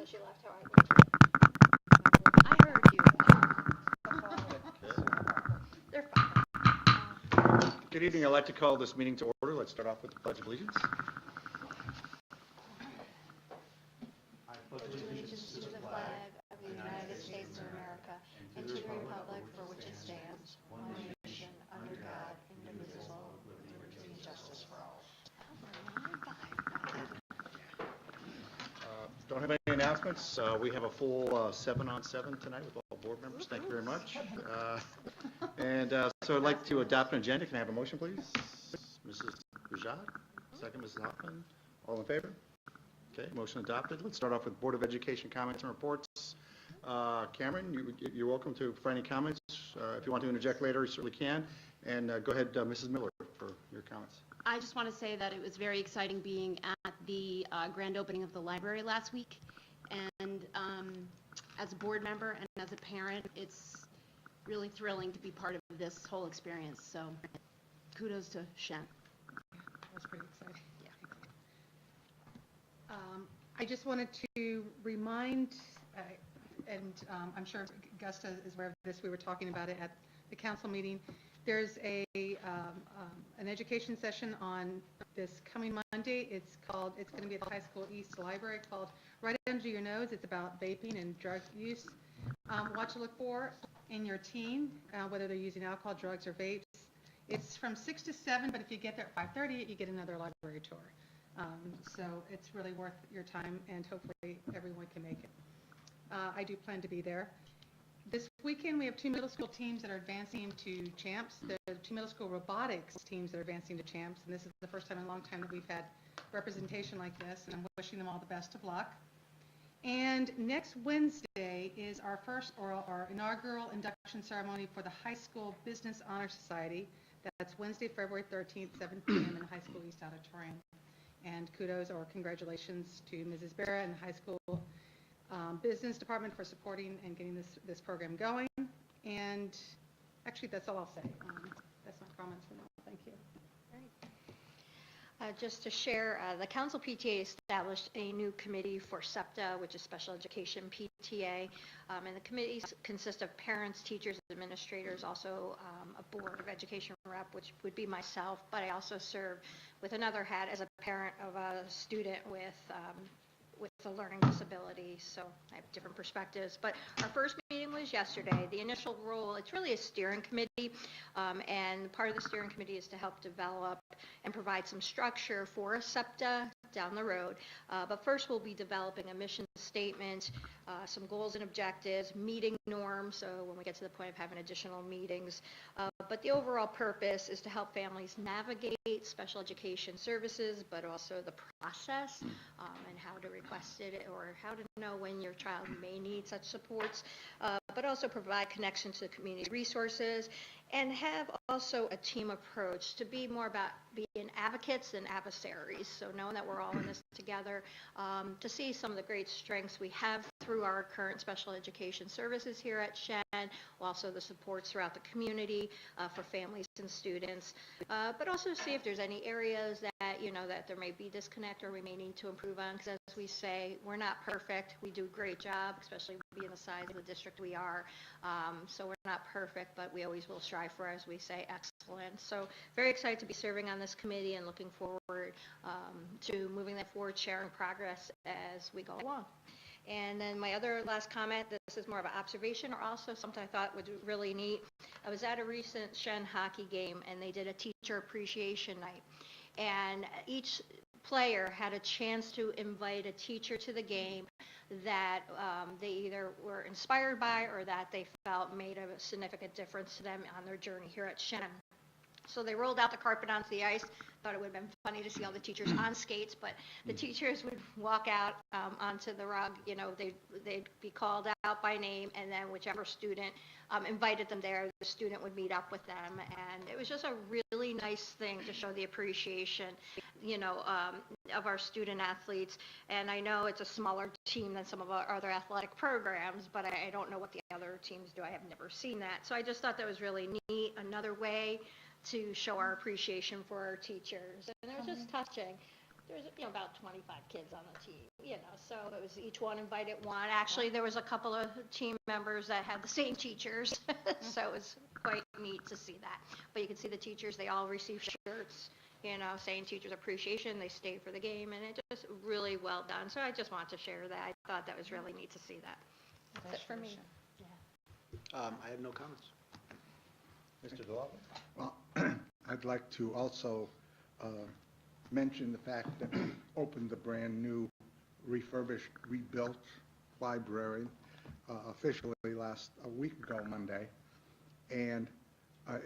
though she left how I heard you. They're fine. Good evening. I'd like to call this meeting to order. Let's start off with the Pledge of Allegiance. I pledge Allegiance to the flag of the United States of America and to the republic for which it stands, one nation, under God, indivisible, with liberty and justice for all. Don't have any announcements. We have a full 7-on-7 tonight with all board members. Thank you very much. So I'd like to adopt an agenda. Can I have a motion, please? Mrs. Rajad, second. Mrs. Hoffman, all in favor? Okay, motion adopted. Let's start off with Board of Education comments and reports. Cameron, you're welcome for any comments. If you want to interject later, you certainly can. And go ahead, Mrs. Miller, for your comments. I just want to say that it was very exciting being at the grand opening of the library last week. And as a board member and as a parent, it's really thrilling to be part of this whole experience. So kudos to Shen. That was pretty exciting. Yeah. I just wanted to remind, I'm sure Gusta is aware of this, we were talking about it at the council meeting. There's an education session on this coming Monday. It's going to be at the High School East Library, called Right Under Your Nose. It's about vaping and drug use. What to look for in your teen, whether they're using alcohol, drugs, or vapes. It's from 6 to 7, but if you get there at 5:30, you get another library tour. So it's really worth your time, and hopefully everyone can make it. I do plan to be there. This weekend, we have 2 middle school teams that are advancing to champs. The 2 middle school robotics teams that are advancing to champs, and this is the first time in a long time that we've had representation like this, and I'm wishing them all the best of luck. And next Wednesday is our inaugural induction ceremony for the High School Business Honor Society. That's Wednesday, February 13th, 7 p.m. in the High School East Auditorium. And kudos or congratulations to Mrs. Barra and the High School Business Department for supporting and getting this program going. And actually, that's all I'll say. That's my comments for now. Thank you. Just to share, the Council PTA established a new committee for SEPTA, which is Special Education PTA, and the committees consist of parents, teachers, administrators, also a Board of Education rep, which would be myself, but I also serve with another hat as a parent of a student with a learning disability, so I have different perspectives. But our first meeting was yesterday. The initial role, it's really a steering committee, and part of the steering committee is to help develop and provide some structure for a SEPTA down the road. But first we'll be developing a mission statement, some goals and objectives, meeting norms, so when we get to the point of having additional meetings. But the overall purpose is to help families navigate special education services, but also the process and how to request it or how to know when your child may need such supports, but also provide connection to community resources and have also a team approach to be more about being advocates than adversaries. So knowing that we're all in this together, to see some of the great strengths we have through our current special education services here at Shen, also the supports throughout the community for families and students, but also see if there's any areas that, that there may be disconnect or we may need to improve on, because as we say, we're not perfect. We do a great job, especially being the size of the district we are. So we're not perfect, but we always will strive for, as we say, excellence. So very excited to be serving on this committee and looking forward to moving that forward, sharing progress as we go along. And then my other last comment, this is more of an observation or also something I thought was really neat. I was at a recent Shen hockey game and they did a teacher appreciation night. And each player had a chance to invite a teacher to the game that they either were inspired by or that they felt made a significant difference to them on their journey here at Shen. So they rolled out the carpet onto the ice. Thought it would have been funny to see all the teachers on skates, but the teachers would walk out onto the rug. They'd be called out by name, and then whichever student invited them there, the student would meet up with them. And it was just a really nice thing to show the appreciation, of our student athletes. And I know it's a smaller team than some of our other athletic programs, but I don't know what the other teams do. I have never seen that. So I just thought that was really neat. Another way to show our appreciation for our teachers. And it was just touching. there was, about 25 kids on the team, so it was each one invited one. Actually, there was a couple of team members that had the same teachers, so it was quite neat to see that. But you can see the teachers, they all received shirts, saying teachers appreciation, they stayed for the game, and it just really well done. So I just wanted to share that. I thought that was really neat to see that. That's it for me. I have no comments. Mr. DeLaw? Well, I'd like to also mention the fact that we opened the brand-new refurbished, rebuilt library officially a week ago Monday. And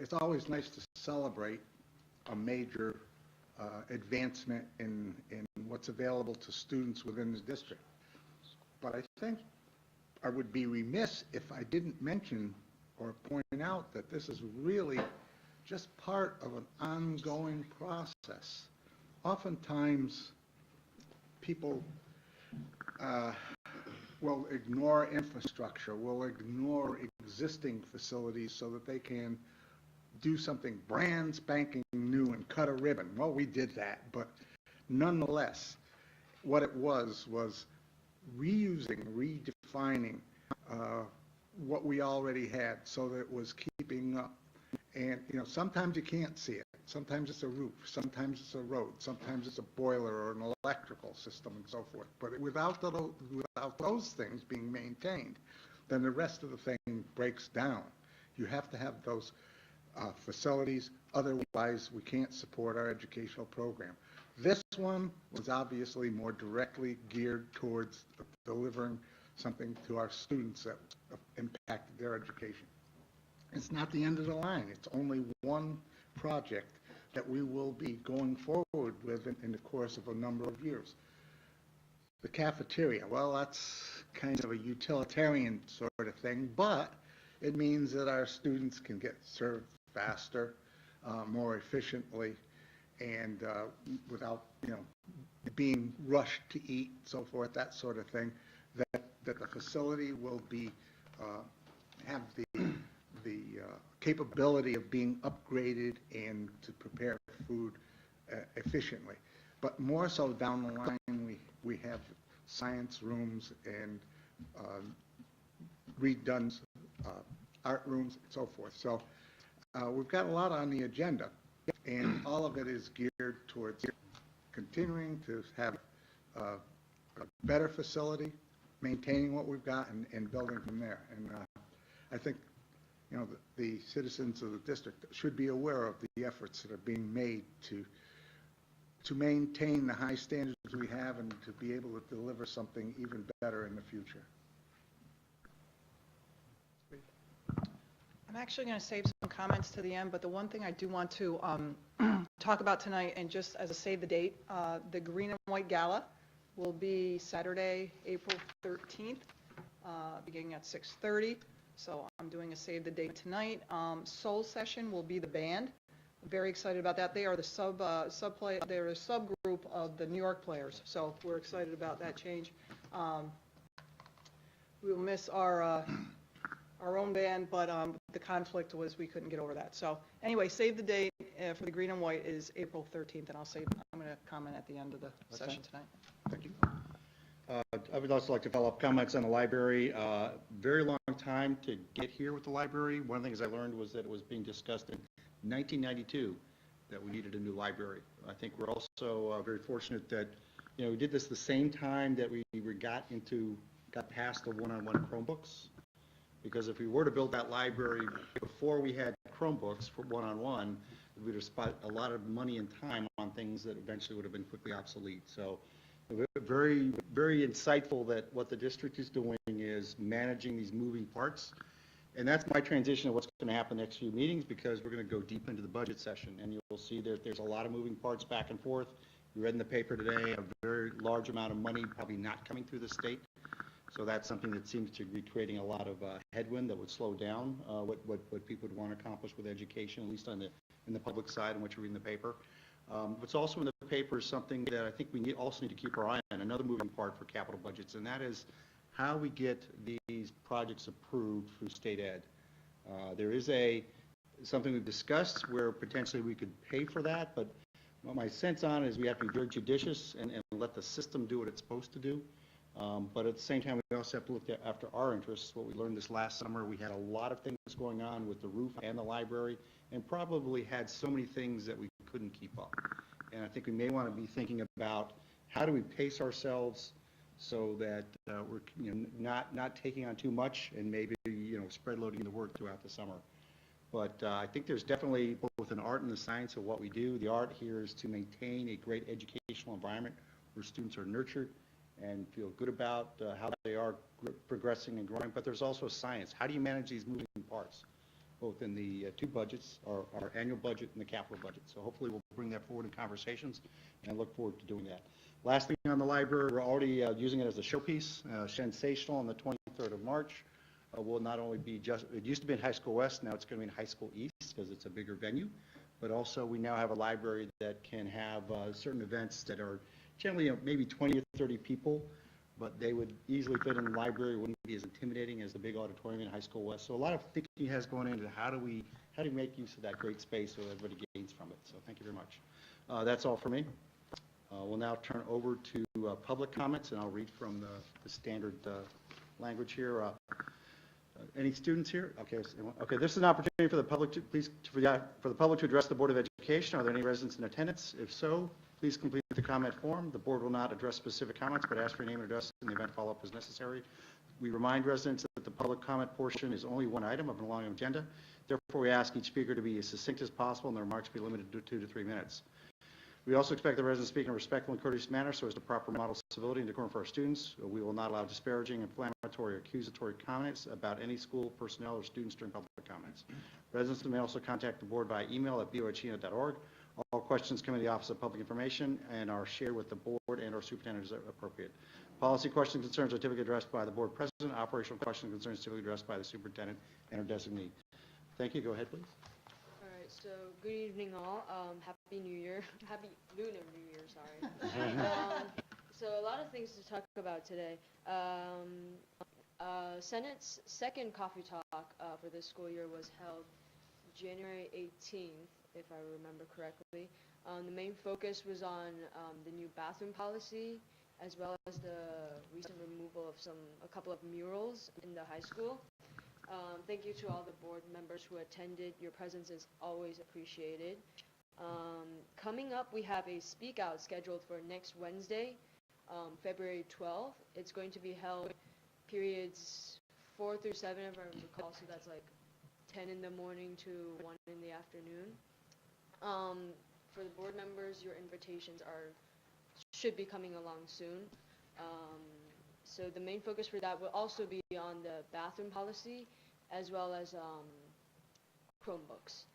it's always nice to celebrate a major advancement in what's available to students within the district. But I think I would be remiss if I didn't mention or point out that this is really just part of an ongoing process. Oftentimes, people will ignore infrastructure, will ignore existing facilities so that they can do something brand spanking new and cut a ribbon. Well, we did that, but nonetheless, what it was reusing, redefining what we already had so that it was keeping up. And, sometimes you can't see it. Sometimes it's a roof, sometimes it's a road, sometimes it's a boiler or an electrical system and so forth. But without those things being maintained, then the rest of the thing breaks down. You have to have those facilities, otherwise we can't support our educational program. This one was obviously more directly geared towards delivering something to our students that impacted their education. It's not the end of the line. It's only one project that we will be going forward with in the course of a number of years. The cafeteria, well, that's kind of a utilitarian sort of thing, but it means that our students can get served faster, more efficiently, and without, being rushed to eat, so forth, that sort of thing, that the facility will be, have the capability of being upgraded and to prepare food efficiently. But more so down the line, we have science rooms and redone art rooms and so forth. So we've got a lot on the agenda, and all of it is geared towards continuing to have a better facility, maintaining what we've got, and building from there. And I think, the citizens of the district should be aware of the efforts that are being made to maintain the high standards we have and to be able to deliver something even better in the future. I'm actually going to save some comments to the end, but the one thing I do want to talk about tonight, and just as a save the date, the Green and White Gala will be Saturday, April 13th, beginning at 6:30. So I'm doing a save the date tonight. Soul Session will be the band. I'm very excited about that. They are the they're a subgroup of the New York Players, so we're excited about that change. We will miss our own band, but the conflict was we couldn't get over that. So anyway, save the date for the Green and White is April 13th, and I'm going to comment at the end of the session tonight. Thank you. I would also like to follow up comments on the library. Very long time to get here with the library. One of the things I learned was that it was being discussed in 1992 that we needed a new library. I think we're also very fortunate that, we did this the same time that we got past the one-on-one Chromebooks. Because if we were to build that library before we had Chromebooks for one-on-one, we would have spent a lot of money and time on things that eventually would have been quickly obsolete. So very, very insightful that what the district is doing is managing these moving parts. And that's my transition of what's going to happen next few meetings, because we're going to go deep into the budget session. And you'll see that there's a lot of moving parts back and forth. You read in the paper today a very large amount of money probably not coming through the state. So that's something that seems to be creating a lot of headwind that would slow down what people would want to accomplish with education, at least in the public side and what you read in the paper. What's also in the paper is something that I think we also need to keep our eye on, another moving part for capital budgets, and that is how we get these projects approved through state ed. There is something we've discussed where potentially we could pay for that, but My sense on it is we have to be very judicious and let the system do what it's supposed to do. But at the same time, we also have to look after our interests. What we learned this last summer, we had a lot of things going on with the roof and the library, and probably had so many things that we couldn't keep up. And I think we may want to be thinking about how do we pace ourselves so that we're not taking on too much and maybe spread loading the work throughout the summer. But I think there's definitely both an art and the science of what we do. The art here is to maintain a great educational environment where students are nurtured and feel good about how they are progressing and growing. But there's also science. How do you manage these moving parts, both in the two budgets, our annual budget and the capital budget? So hopefully we'll bring that forward in conversations, and I look forward to doing that. Last thing on the library, we're already using it as a showpiece. Sensational on the 23rd of March. Will not only be it used to be in High School West, now it's going to be in High School East because it's a bigger venue, but also we now have a library that can have certain events that are generally maybe 20 or 30 people, but they would easily fit in the library, wouldn't be as intimidating as the big auditorium in High School West. So a lot of thinking has gone into how do we make use of that great space so everybody gains from it. So thank you very much. That's all for me. We'll now turn over to public comments, and I'll read from the standard language here. Any students here? Okay. This is an opportunity for the public to for the public to address the Board of Education. Are there any residents in attendance? If so, please complete the comment form. The board will not address specific comments, but ask for your name and address in the event follow-up is necessary. We remind residents that the public comment portion is only one item of an long agenda. Therefore, we ask each speaker to be as succinct as possible and their remarks be limited to 2 to 3 minutes. We also expect the residents to speak in a respectful and courteous manner so as to properly model civility and decorum for our students. We will not allow disparaging, inflammatory, or accusatory comments about any school, personnel, or students during public comments. Residents may also contact the board by email at bo@chena.org. All questions come to the Office of Public Information and are shared with the board and/or superintendent as appropriate. Policy questions and concerns are typically addressed by the board president. Operational questions and concerns typically addressed by the superintendent and her designee. Thank you. Go ahead, please. All right, so good evening all. Happy New Year. Happy Lunar New Year, sorry. So a lot of things to talk about today. Senate's second coffee talk for this school year was held January 18th, if I remember correctly. The main focus was on the new bathroom policy, as well as the recent removal of a couple of murals in the high school. Thank you to all the board members who attended. Your presence is always appreciated. Coming up, we have a speak out scheduled for next Wednesday, February 12th. It's going to be held periods 4 through 7, if I recall, so that's like 10 in the morning to 1 in the afternoon. For the board members, your invitations should be coming along soon. So the main focus for that will also be on the bathroom policy, as well as Chromebooks.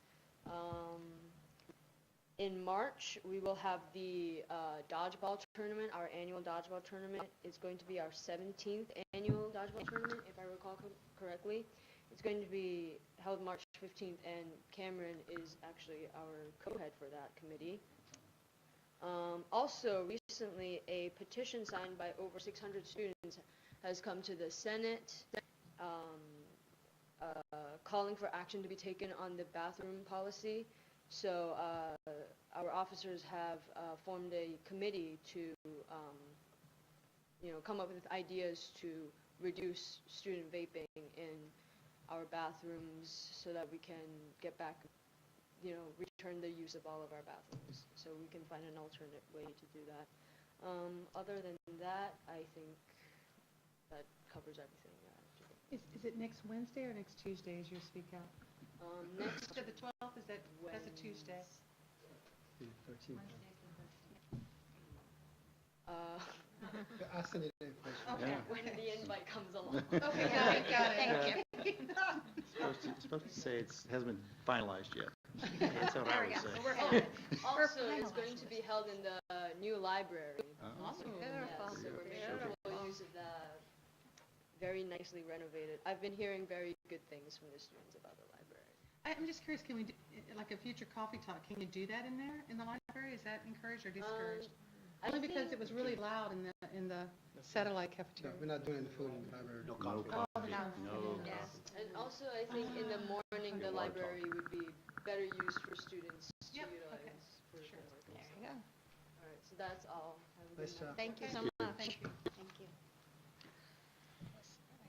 In March, we will have the dodgeball tournament. Our annual dodgeball tournament is going to be our 17th annual dodgeball tournament, if I recall correctly. It's going to be held March 15th, and Cameron is actually our co-head for that committee. Also, recently, a petition signed by over 600 students has come to the Senate calling for action to be taken on the bathroom policy. So our officers have formed a committee to come up with ideas to reduce student vaping in our bathrooms so that we can get back, return the use of all of our bathrooms, so we can find an alternate way to do that. Other than that, I think that covers everything. Is it next Wednesday or next Tuesday is your speak out? Next So the 12th, that's a Tuesday? The 13th. I'll send it in question. Okay. when the invite comes along. Okay, got it. Thank you. It's supposed to say it hasn't been finalized yet. That's what I would say. Also, it's going to be held in the new library. Awesome. Yeah, so we're making full use of that. Very nicely renovated. I've been hearing very good things from the students about the library. I'm just curious, can we do, like a future coffee talk, can you do that in there, in the library? Is that encouraged or discouraged? Only because it was really loud in the satellite No, cafeteria. we're not doing the food in the library. No No coffee. coffee. No. No Yes. coffee. And also, I think in the morning, the library would be better used for students to Yep, utilize okay. for Sure. homework and stuff. Yeah. All right, so that's all. Have a good Nice night. job. Thank you so Thank you. much. Thank you.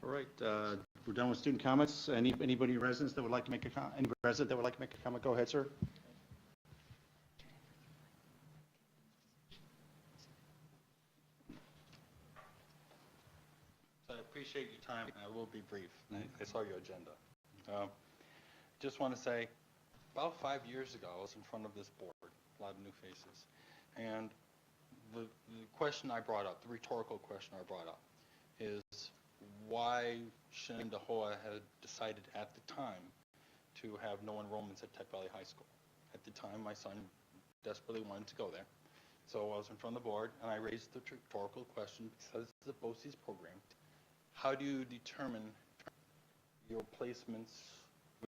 All right, we're done with student comments. Anybody residents that would like to make a comment? Any resident that would like to make a comment? Go ahead, sir. I appreciate your time. I will be brief. I saw your agenda. Just want to say, about 5 years ago, I was in front of this board, a lot of new faces, and the question I brought up, the rhetorical question I brought up, is why Shenendehowa had decided at the time to have no enrollments at Tech Valley High School. At the time, my son desperately wanted to go there. So I was in front of the board, and I raised the rhetorical question, because it's the BOCES program, how do you determine your placements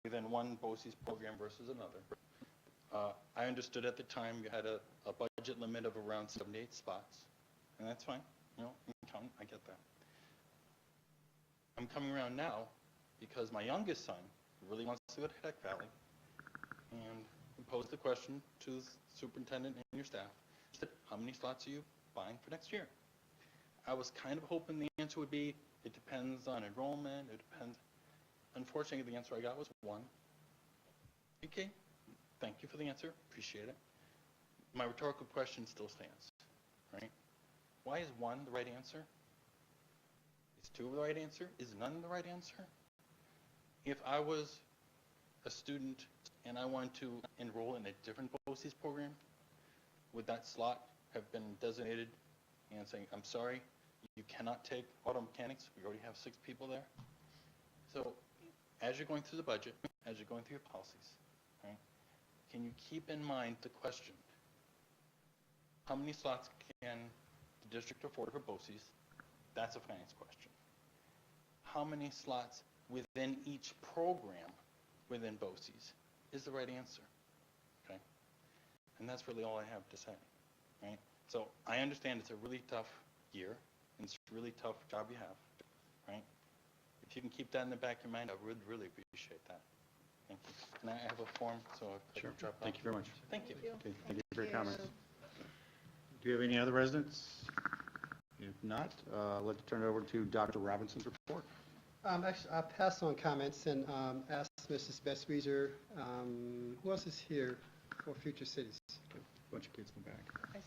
within one BOCES program versus another? I understood at the time you had a budget limit of around 78 spots, and that's fine. You know, I get that. I'm coming around now because my youngest son really wants to go to Tech Valley, and posed the question to the superintendent and your staff. He said, how many slots are you buying for next year? I was kind of hoping the answer would be, it depends on enrollment, it depends. Unfortunately, the answer I got was 1. Okay, thank you for the answer, appreciate it. My rhetorical question still stands, right? Why is 1 the right answer? Is 2 the right answer? Is none the right answer? If I was a student and I wanted to enroll in a different BOCES program, would that slot have been designated and saying, I'm sorry, you cannot take auto mechanics, we already have 6 people there? So as you're going through the budget, as you're going through your policies, right, can you keep in mind the question, how many slots can the district afford for BOCES? That's a finance question. How many slots within each program within BOCES is the right answer, okay? And that's really all I have to say, right? So I understand it's a really tough year, and it's a really tough job you have, right? If you can keep that in the back of your mind, I would really appreciate that. Thank you. And I have a form, so I Sure. can drop off. Thank you very much. Thank you. Okay, thank you for your comments. Do you have any other residents? If not, let's turn it over to Dr. Robinson's report. Actually, I'll pass on comments and ask Mrs. Bestwieser, who else is here for Future Cities? Bunch of kids come back.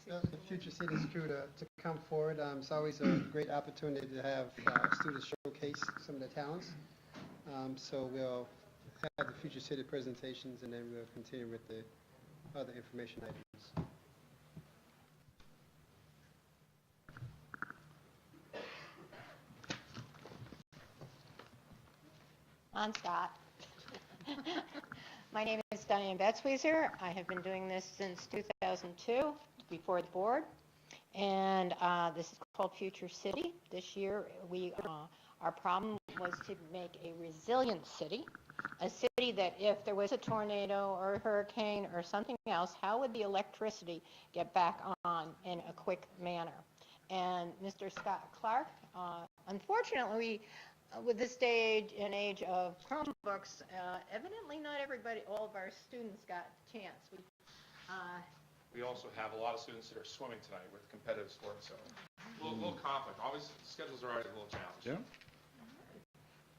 The Future Cities crew to come forward. It's always a great opportunity to have students showcase some of their talents. So we'll have the Future City presentations, and then we'll continue with the other information items. On Scott. My name is Diane Betzwieser. I have been doing this since 2002 before the board, and this is called Future City. This year, our problem was to make a resilient city, a city that if there was a tornado or a hurricane or something else, how would the electricity get back on in a quick manner? And Mr. Scott Clark, unfortunately, with this day and age of Chromebooks, evidently not everybody, all of our students got the chance. We also have a lot of students that are swimming tonight with competitive sports, so a little conflict. Always, schedules are always a little challenging.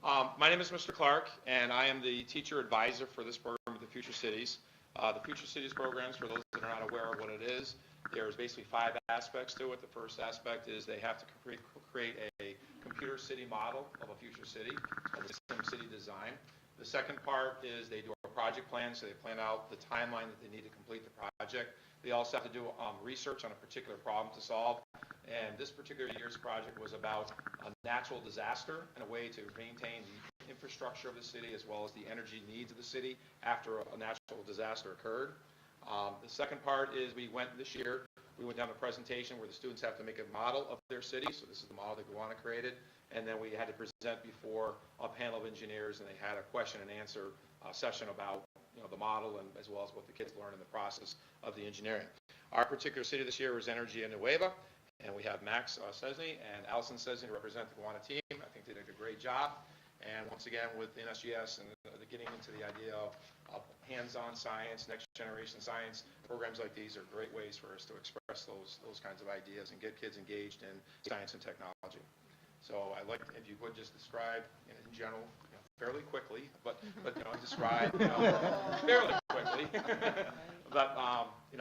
Yeah. My name is Mr. Clark, and I am the teacher advisor for this program with the Future Cities. The Future Cities programs, for those that are not aware of what it is, there's basically 5 aspects to it. The first aspect is they have to create a computer city model of a future city, a sim city design. The second part is they do a project plan, so they plan out the timeline that they need to complete the project. They also have to do research on a particular problem to solve. And this particular year's project was about a natural disaster and a way to maintain the infrastructure of the city as well as the energy needs of the city after a natural disaster occurred. The second part is this year, we went down a presentation where the students have to make a model of their city. So this is the model that we want to create it. And then we had to present before a panel of engineers, and they had a question and answer session about the model and as well as what the kids learned in the process of the engineering. Our particular city this year was Shenendehowa, and we have Max Cesny and Allison Cesny to represent the Guana team. I think they did a great job. And once again, with NSGS and getting into the idea of hands-on science, next generation science. Programs like these are great ways for us to express those kinds of ideas and get kids engaged in science and technology. So I'd like, if you would just describe in general, fairly quickly, but describe, fairly quickly. But,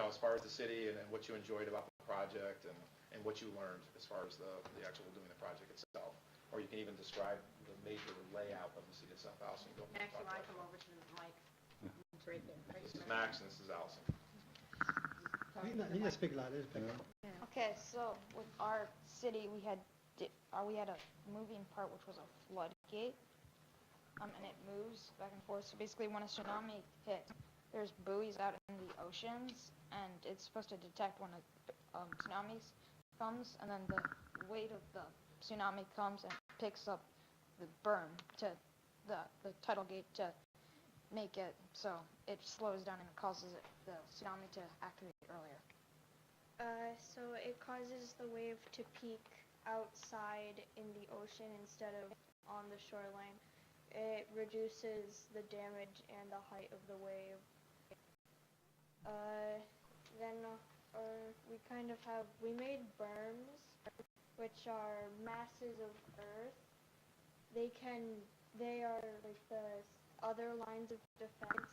as far as the city and what you enjoyed about the project and what you learned as far as the actual doing the project itself. Or you can even describe the major layout of the city of South Allison. Max, you want to come over to the mic? It's right there. This is Max and this is Allison. You can speak louder. Okay, so with our city, we had a moving part, which was a floodgate, and it moves back and forth. So basically, when a tsunami hits, there's buoys out in the oceans, and it's supposed to detect when a tsunami comes, and then the weight of the tsunami comes and picks up the berm to the tidal gate to make it so it slows down and causes the tsunami to activate earlier. So it causes the wave to peak outside in the ocean instead of on the shoreline. It reduces the damage and the height of the wave. We made berms, which are masses of earth. They are like the other lines of defense.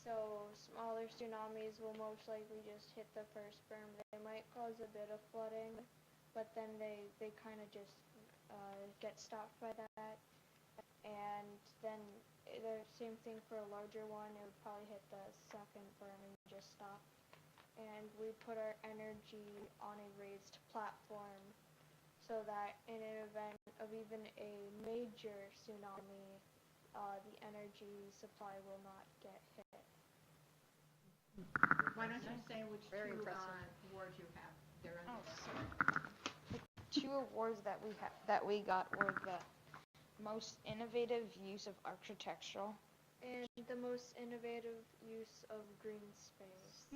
So smaller tsunamis will most likely just hit the first berm. They might cause a bit of flooding, but then they kind of just get stopped by that. And then the same thing for a larger one, it would probably hit the second berm and just stop. And we put our energy on a raised platform so that in an event of even a major tsunami, the energy supply will not get hit. Why don't you say which two awards you have? The two awards that we got were the most innovative use of architectural And the most innovative use of green space.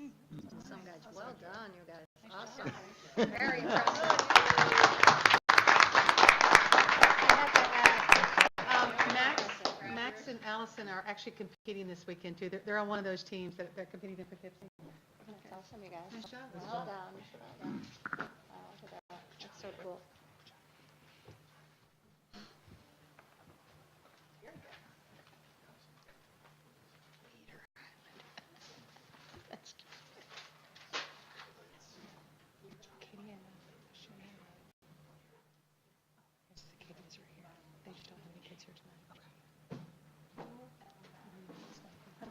Some guys, well done, you guys. Awesome. Very impressive. Max and Allison are actually competing this weekend too. They're on one of those teams that they're competing in Poughkeepsie. Awesome, you guys. Nice job. Well done. Wow, look at that. That's so cool.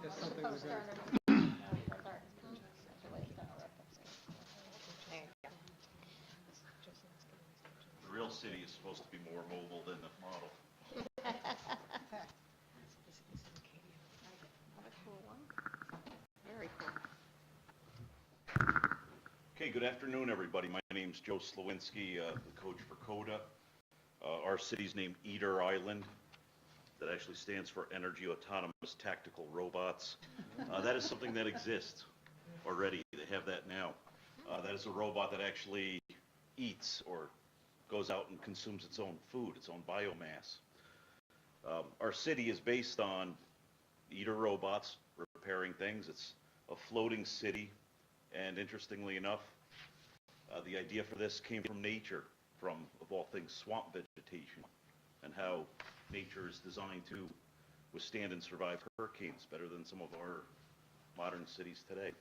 That's something we're going The real city is supposed to be more mobile than the model. Very cool. Okay, good afternoon, everybody. My name's Joe Slawinski, the coach for CODA. Our city's named Eater Island. That actually stands for Energy Autonomous Tactical Robots. That is something that exists already. They have that now. That is a robot that actually eats or goes out and consumes its own food, its own biomass. Our city is based on Eater robots repairing things. It's a floating city, and interestingly enough, the idea for this came from nature, from, of all things, swamp vegetation, and how nature is designed to withstand and survive hurricanes better than some of our modern cities today.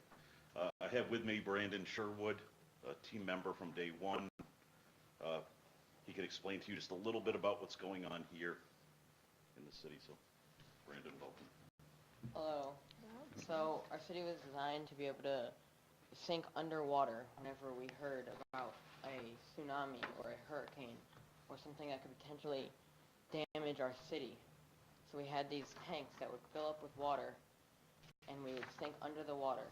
I have with me Brandon Sherwood, a team member from day one. He can explain to you just a little bit about what's going on here in the city. So, Brandon, welcome. Hello. So our city was designed to be able to sink underwater whenever we heard about a tsunami or a hurricane or something that could potentially damage our city. So we had these tanks that would fill up with water, and we would sink under the water,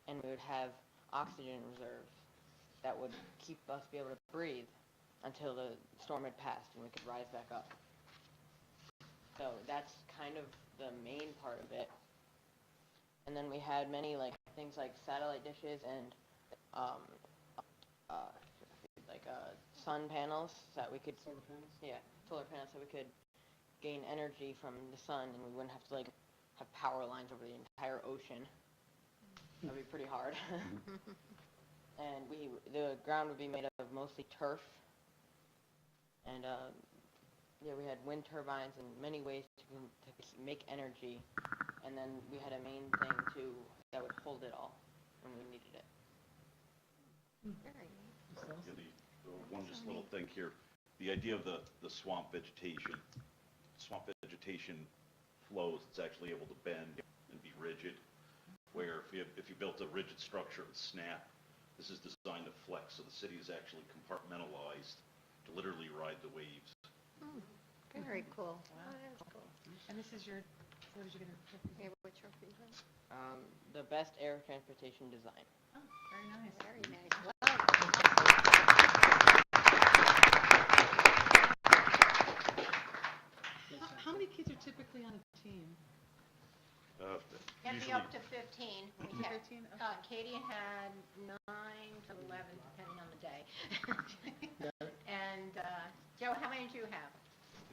and we would have oxygen reserves that would keep us be able to breathe until the storm had passed and we could rise back up. So that's kind of the main part of it. And then we had many things like satellite dishes and sun panels that we could solar panels so we could gain energy from the sun, and we wouldn't have to have power lines over the entire ocean. That'd be pretty hard. And the ground would be made of mostly turf. And yeah, we had wind turbines and many ways to make energy. And then we had a main thing too that would hold it all when we needed it. Yeah, one just little thing here, the idea of the swamp vegetation flows, it's actually able to bend and be rigid, where if you built a rigid structure and snap, this is designed to flex, so the city is actually compartmentalized to literally ride the waves. Very cool. And this is your, what did you get? Yeah, what trophy is that? The best air transportation design. Oh, very nice. Very nice. How many kids are typically on a team? Can be Usually, up to 15. We had, 15? Katie had 9 to 11, depending on the day. And Joe, how many do you have?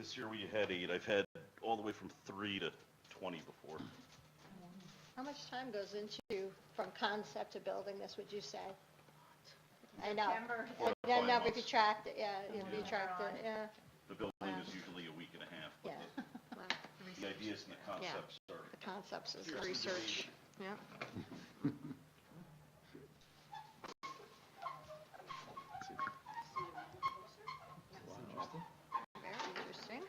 this year we had 8. I've had all the way from 3 to 20 before. How much time goes into, from concept to building this, would you say? I know. Four to I don't know 5 if you months. tracked it, yeah, if you Yeah. tracked it, yeah. The building is usually a week and a half, but Yeah. Wow. the ideas and the concepts are. The concepts is the fiercely research, debated. yeah. Very interesting.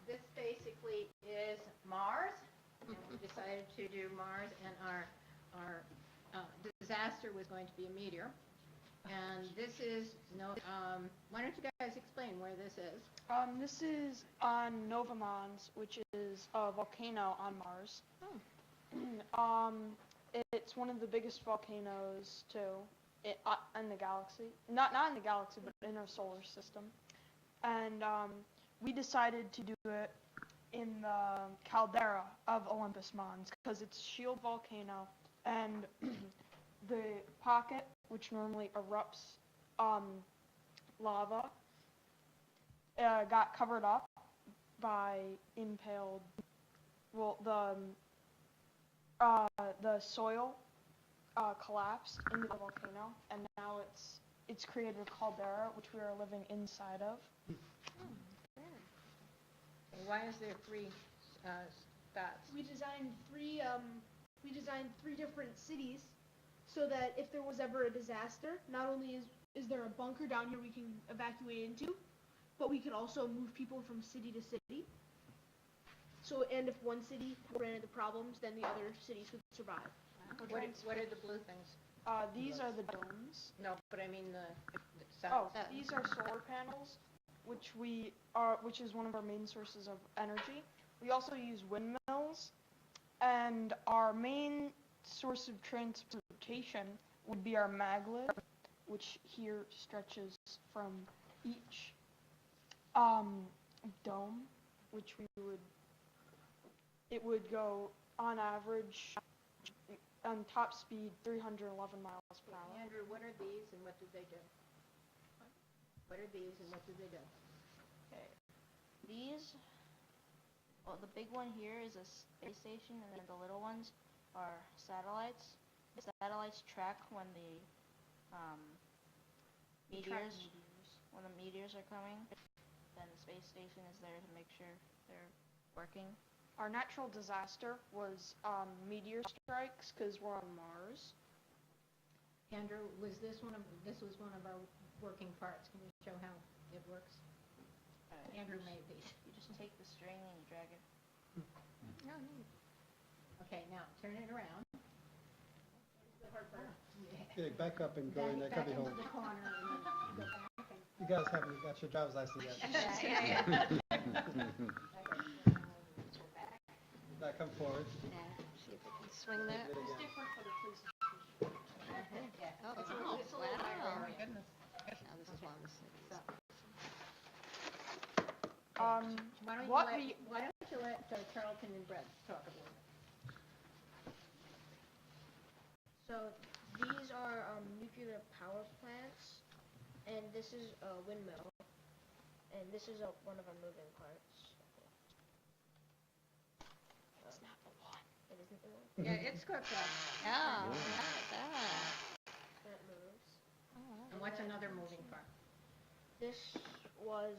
This basically is Mars, and we decided to do Mars, and our disaster was going to be a meteor. And this is, why don't you guys explain where this is? This is on Nova Mons, which is a volcano on Mars. It's one of the biggest volcanoes too in the galaxy. Not in the galaxy, but in our solar system. And we decided to do it in the caldera of Olympus Mons because it's a shield volcano, and the pocket, which normally erupts lava, got covered up by impaled. Well, the soil collapsed into the volcano, and now it's created a caldera, which we are living inside of. Why is there 3 spots? We designed three different cities so that if there was ever a disaster, not only is there a bunker down here we can evacuate into, but we could also move people from city to city. So, and if one city ran into problems, then the other cities would survive. What are the blue things? These are the domes. No, but I mean These are solar panels, which is one of our main sources of energy. We also use windmills, and our main source of transportation would be our maglev, which here stretches from each dome, which it would go on average on top speed 311 miles per hour. Andrew, what are these and what do they do? What are these and what do they do? Okay. These, well, the big one here is a space station, and then the little ones are satellites. The satellites track when the meteors are coming. Then the space station is there to make sure they're working. Our natural disaster was meteor strikes because we're on Mars. Andrew, this was one of our working parts. Can you show how it works? Andrew made these. You just take the string and you drag it. Oh, neat. Okay, now turn it around. Okay, back up and go in that cubby hole. Back into the corner and then go back. You guys haven't got your driver's license yet. Now come forward. See if we can swing that. Hit it again. Different for the police. Oh, wow. Oh, my goodness. Now this is one of the cities. Why don't you let Charlton and Brett talk about it? So these are nuclear power plants, and this is a windmill, and this is one of our moving parts. Yeah, it's good. Yeah, yeah. It moves. And what's another moving part? This was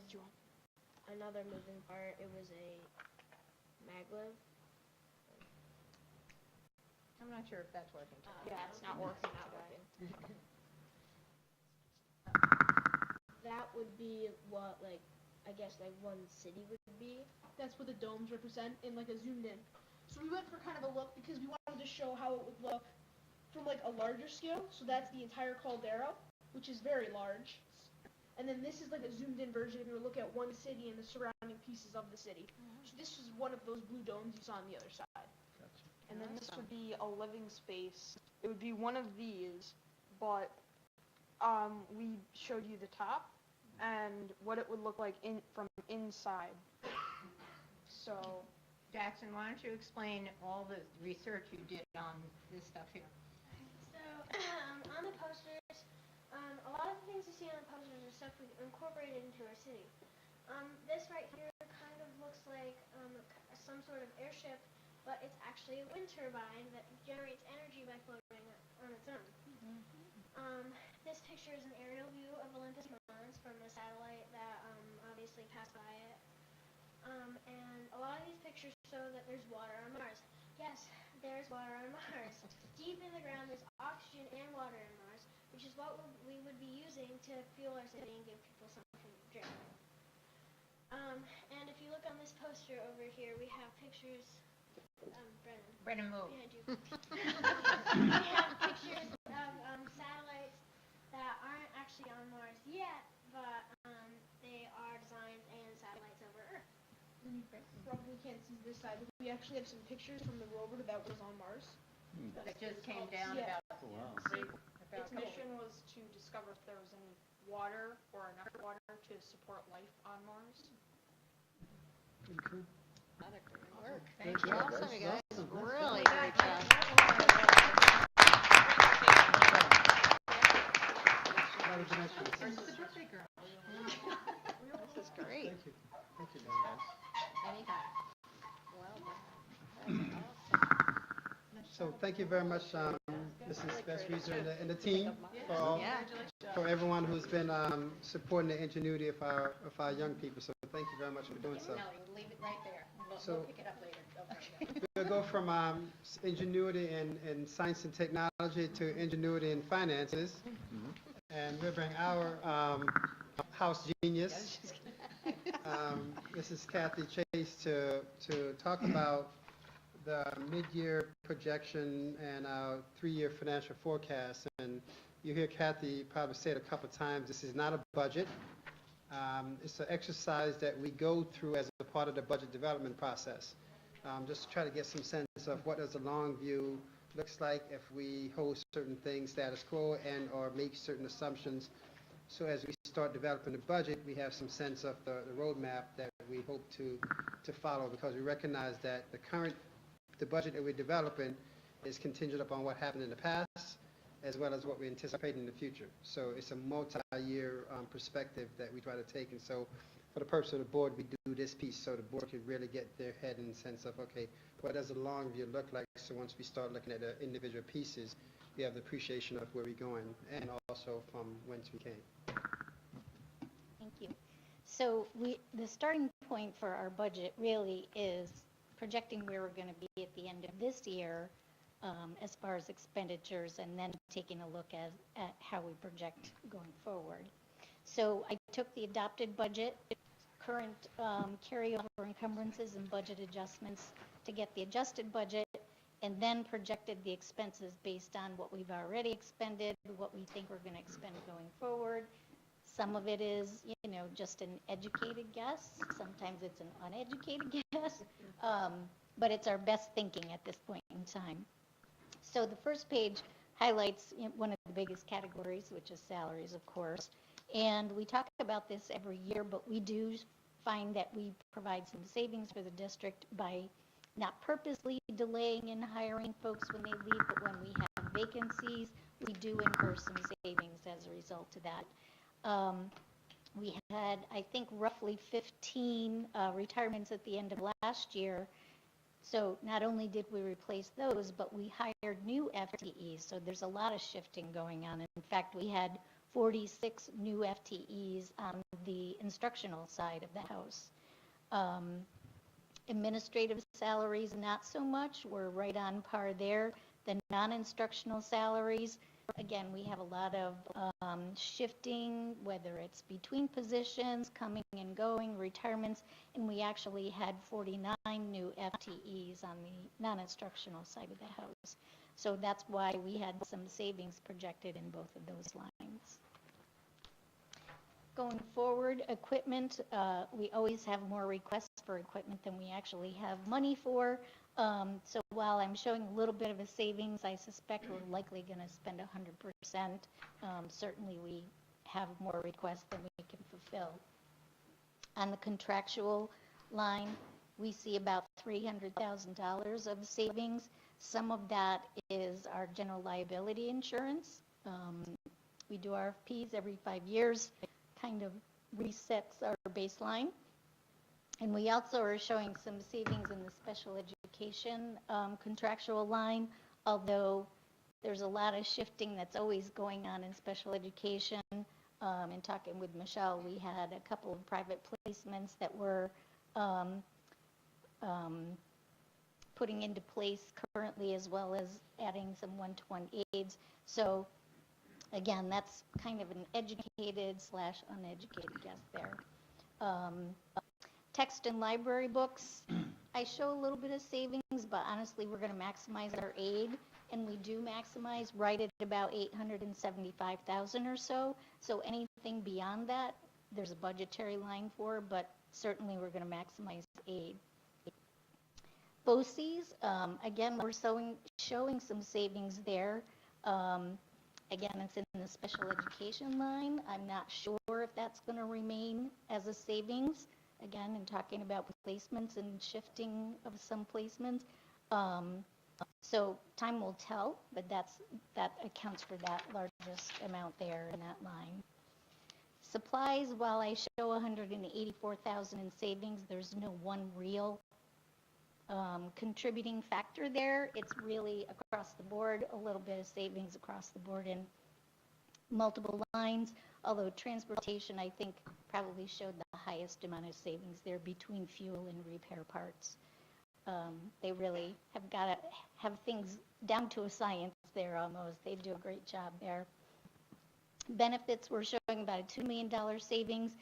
another moving part. It was a maglev. I'm not sure if that's working. Yeah, it's not working today. That would be what, like, I guess, like, one city would be. That's what the domes represent in like a zoomed in. So we went for kind of a look because we wanted to show how it would look from like a larger scale. So that's the entire caldera, which is very large. And then this is like a zoomed in version if you were to look at one city and the surrounding pieces of the city. So this is one of those blue domes you saw on the other side. And then this would be a living space. It would be one of these, but we showed you the top and what it would look like from inside. So, Jackson, why don't you explain all the research you did on this stuff here? So, on the posters, a lot of the things you see on the posters are stuff we incorporated into our city. This right here kind of looks like some sort of airship, but it's actually a wind turbine that generates energy by floating on its own. This picture is an aerial view of Olympus Mons from a satellite that obviously passed by it. And a lot of these pictures show that there's water on Mars. Yes, there's water on Mars. Deep in the ground, there's oxygen and water on Mars, which is what we would be using to fuel our city and give people something to drink. And if you look on this poster over here, we have pictures. Brennan, move. Behind you. We have pictures of satellites that aren't actually on Mars yet, but they are designs and satellites over Earth. You probably can't see this side, but we actually have some pictures from the rover that was on Mars. That just came down Yeah. its mission was to discover if there was any water or enough water to support life on Mars. Okay. Work. Thank Good you. job, Awesome, guys. you guys. Awesome. Really great job. That was an excellent. Where's the birthday girl? This is great. Thank you. Thank you, Dan. Anytime. Well done. So thank you very much, Mrs. Bestreezer and the team for everyone who's been supporting the ingenuity of our young people. So thank you very much for doing so. No, leave it right there. So- We'll pick it up later. Okay. We'll go from ingenuity in science and technology to ingenuity in finances. And we'll bring our house genius, Mrs. Kathy Chase, to talk about the mid-year projection and our three-year financial forecast. And you hear Kathy probably say it a couple of times, this is not a budget. It's an exercise that we go through as a part of the budget development process. Just to try to get some sense of what does the long view looks like if we hold certain things status quo and or make certain assumptions. So as we start developing the budget, we have some sense of the roadmap that we hope to follow, because we recognize that the budget that we're developing is contingent upon what happened in the past, as well as what we anticipate in the future. So it's a multi-year perspective that we try to take. And so for the purpose of the board, we do this piece so the board can really get their head in the sense of, okay, what does the long view look like? So once we start looking at the individual pieces, we have the appreciation of where we're going and also from whence we came. Thank you. So the starting point for our budget really is projecting where we're going to be at the end of this year as far as expenditures, and then taking a look at how we project going forward. So I took the adopted budget, current carryover encumbrances and budget adjustments to get the adjusted budget, and then projected the expenses based on what we've already expended, what we think we're going to expend going forward. Some of it is, just an educated guess. Sometimes it's an uneducated guess. But it's our best thinking at this point in time. So the first page highlights one of the biggest categories, which is salaries, of course. And we talk about this every year, but we do find that we provide some savings for the district by not purposely delaying in hiring folks when they leave, but when we have vacancies, we do incur some savings as a result of that. We had, I think, roughly 15 retirements at the end of last year. So not only did we replace those, but we hired new FTEs. So there's a lot of shifting going on. In fact, we had 46 new FTEs on the instructional side of the house. Administrative salaries, not so much. We're right on par there. The non-instructional salaries, again, we have a lot of shifting, whether it's between positions, coming and going, retirements, and we actually had 49 new FTEs on the non-instructional side of the house. So that's why we had some savings projected in both of those lines. Going forward, equipment, we always have more requests for equipment than we actually have money for. So while I'm showing a little bit of a savings, I suspect we're likely going to spend 100%. Certainly we have more requests than we can fulfill. On the contractual line, we see about $300,000 of savings. Some of that is our general liability insurance. We do RFPs every 5 years, kind of resets our baseline. And we also are showing some savings in the special education contractual line, although there's a lot of shifting that's always going on in special education. In talking with Michelle, we had a couple of private placements that we're putting into place currently, as well as adding some one-to-one aides. So again, that's kind of an educated/uneducated guess there. Text and library books, I show a little bit of savings, but honestly, we're going to maximize our aid, and we do maximize right at about $875,000 or so. So anything beyond that, there's a budgetary line for, but certainly we're going to maximize aid. BOCES, again, we're showing some savings there. Again, it's in the special education line. I'm not sure if that's going to remain as a savings. Again, in talking about placements and shifting of some placements. So time will tell, but that accounts for that largest amount there in that line. Supplies, while I show $184,000 in savings, there's no one real contributing factor there. It's really across the board, a little bit of savings across the board in multiple lines, although transportation, I think, probably showed the highest amount of savings there between fuel and repair parts. They really have got to have things down to a science there almost. They do a great job there. Benefits, we're showing about a $2 million savings.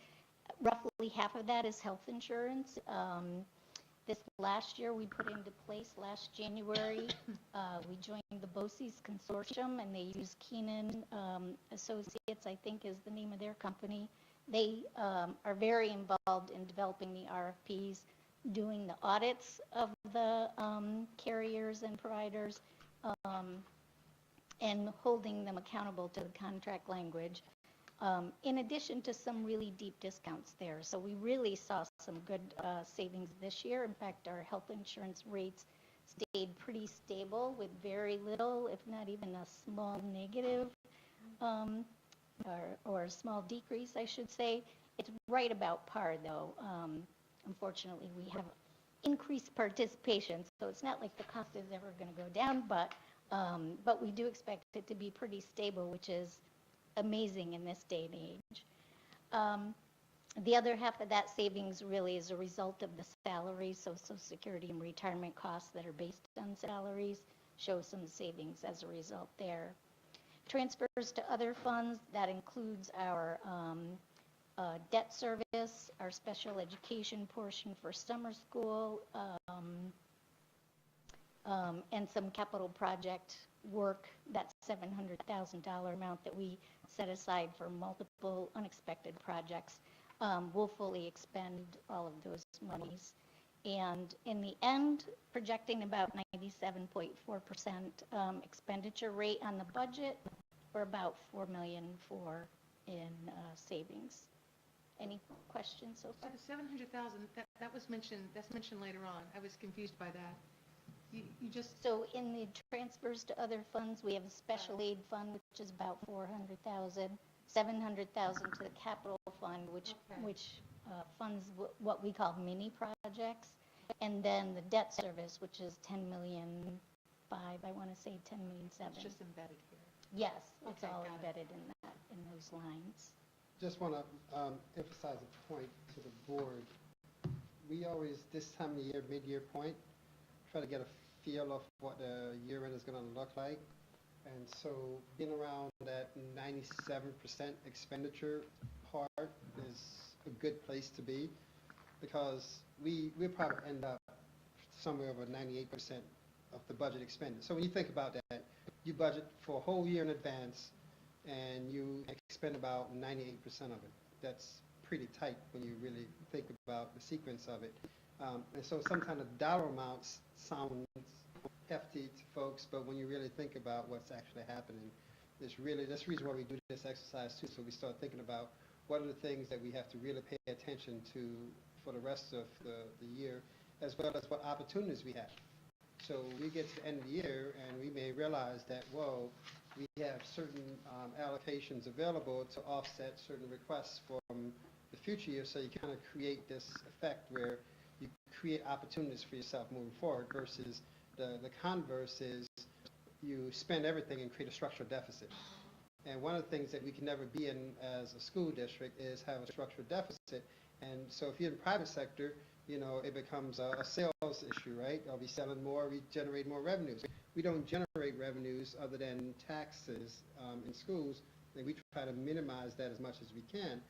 Roughly half of that is health insurance. This last year we put into place last January. We joined the BOCES consortium, and they use Keenan Associates, I think is the name of their company. They are very involved in developing the RFPs, doing the audits of the carriers and providers, and holding them accountable to the contract language. In addition to some really deep discounts there. So we really saw some good savings this year. In fact, our health insurance rates stayed pretty stable with very little, if not even a small negative, or a small decrease, I should say. It's right about par, though. Unfortunately, we have increased participation, so it's not like the cost is ever going to go down, but we do expect it to be pretty stable, which is amazing in this day and age. The other half of that savings really is a result of the salaries, so Social Security and retirement costs that are based on salaries show some savings as a result there. Transfers to other funds, that includes our debt service, our special education portion for summer school, and some capital project work, that $700,000 amount that we set aside for multiple unexpected projects. We'll fully expend all of those monies. And in the end, projecting about 97.4% expenditure rate on the budget, or about $4 million in savings. Any questions so far? So the 700,000, that's mentioned later on. I was confused by that. You just... So in the transfers to other funds, we have a special aid fund, which is about 400,000, 700,000 to the capital fund, which funds what we call mini projects, and then the debt service, which is 10,000,005, I want to say 10,000,007. It's just embedded here. Yes, it's Okay, all got it. embedded in that, in those lines. Just want to emphasize a point to the board. We always, this time of the year, mid-year point, try to get a feel of what the year end is going to look like. And so being around that 97% expenditure part is a good place to be, because we'll probably end up somewhere over 98% of the budget expended. So when you think about that, you budget for a whole year in advance, and you expend about 98% of it. That's pretty tight when you really think about the sequence of it. And so sometimes the dollar amounts sound hefty to folks, but when you really think about what's actually happening, that's the reason why we do this exercise too, so we start thinking about what are the things that we have to really pay attention to for the rest of the year, as well as what opportunities we have. So we get to the end of the year, and we may realize that, whoa, we have certain allocations available to offset certain requests from the future year, so you kind of create this effect where you create opportunities for yourself moving forward, versus the converse is you spend everything and create a structural deficit. And one of the things that we can never be in as a school district is have a structural deficit. And so if you're in the private sector, it becomes a sales issue, right? Are we selling more? We generate more revenues. We don't generate revenues other than taxes in schools, and we try to minimize that as much as we can.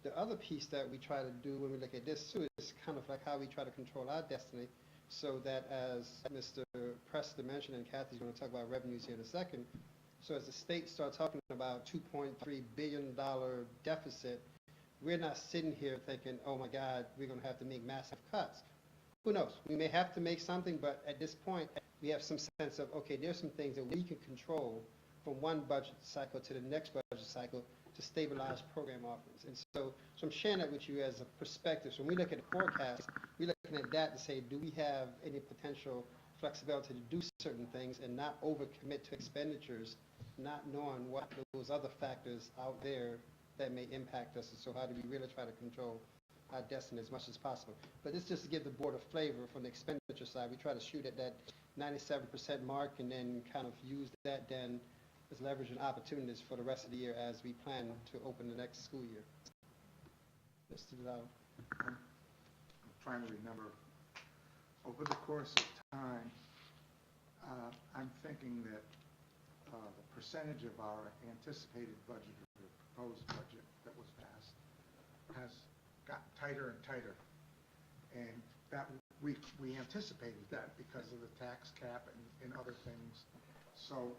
The other piece that we try to do when we look at this too is kind of like how we try to control our destiny, so that, as Mr. Preston mentioned, and Kathy's going to talk about revenues here in a second, so as the state starts talking about $2.3 billion deficit, we're not sitting here thinking, oh my God, we're going to have to make massive cuts. Who knows? We may have to make something, but at this point, we have some sense of, okay, there's some things that we can control from one budget cycle to the next budget cycle to stabilize program offerings. And so I'm sharing that with you as a perspective. So when we look at the forecast, we're looking at that to say, do we have any potential flexibility to do certain things and not overcommit to expenditures, not knowing what those other factors out there that may impact us. And so how do we really try to control our destiny as much as possible? But this just to give the board a flavor from the expenditure side. We try to shoot at that 97% mark and then kind of use that then as leveraging opportunities for the rest of the year as we plan to open the next school year. Mr. Lau. I'm trying to remember, over the course of time, I'm thinking that the percentage of our anticipated budget, or the proposed budget that was passed, has gotten tighter and tighter. And that we anticipated that because of the tax cap and other things. So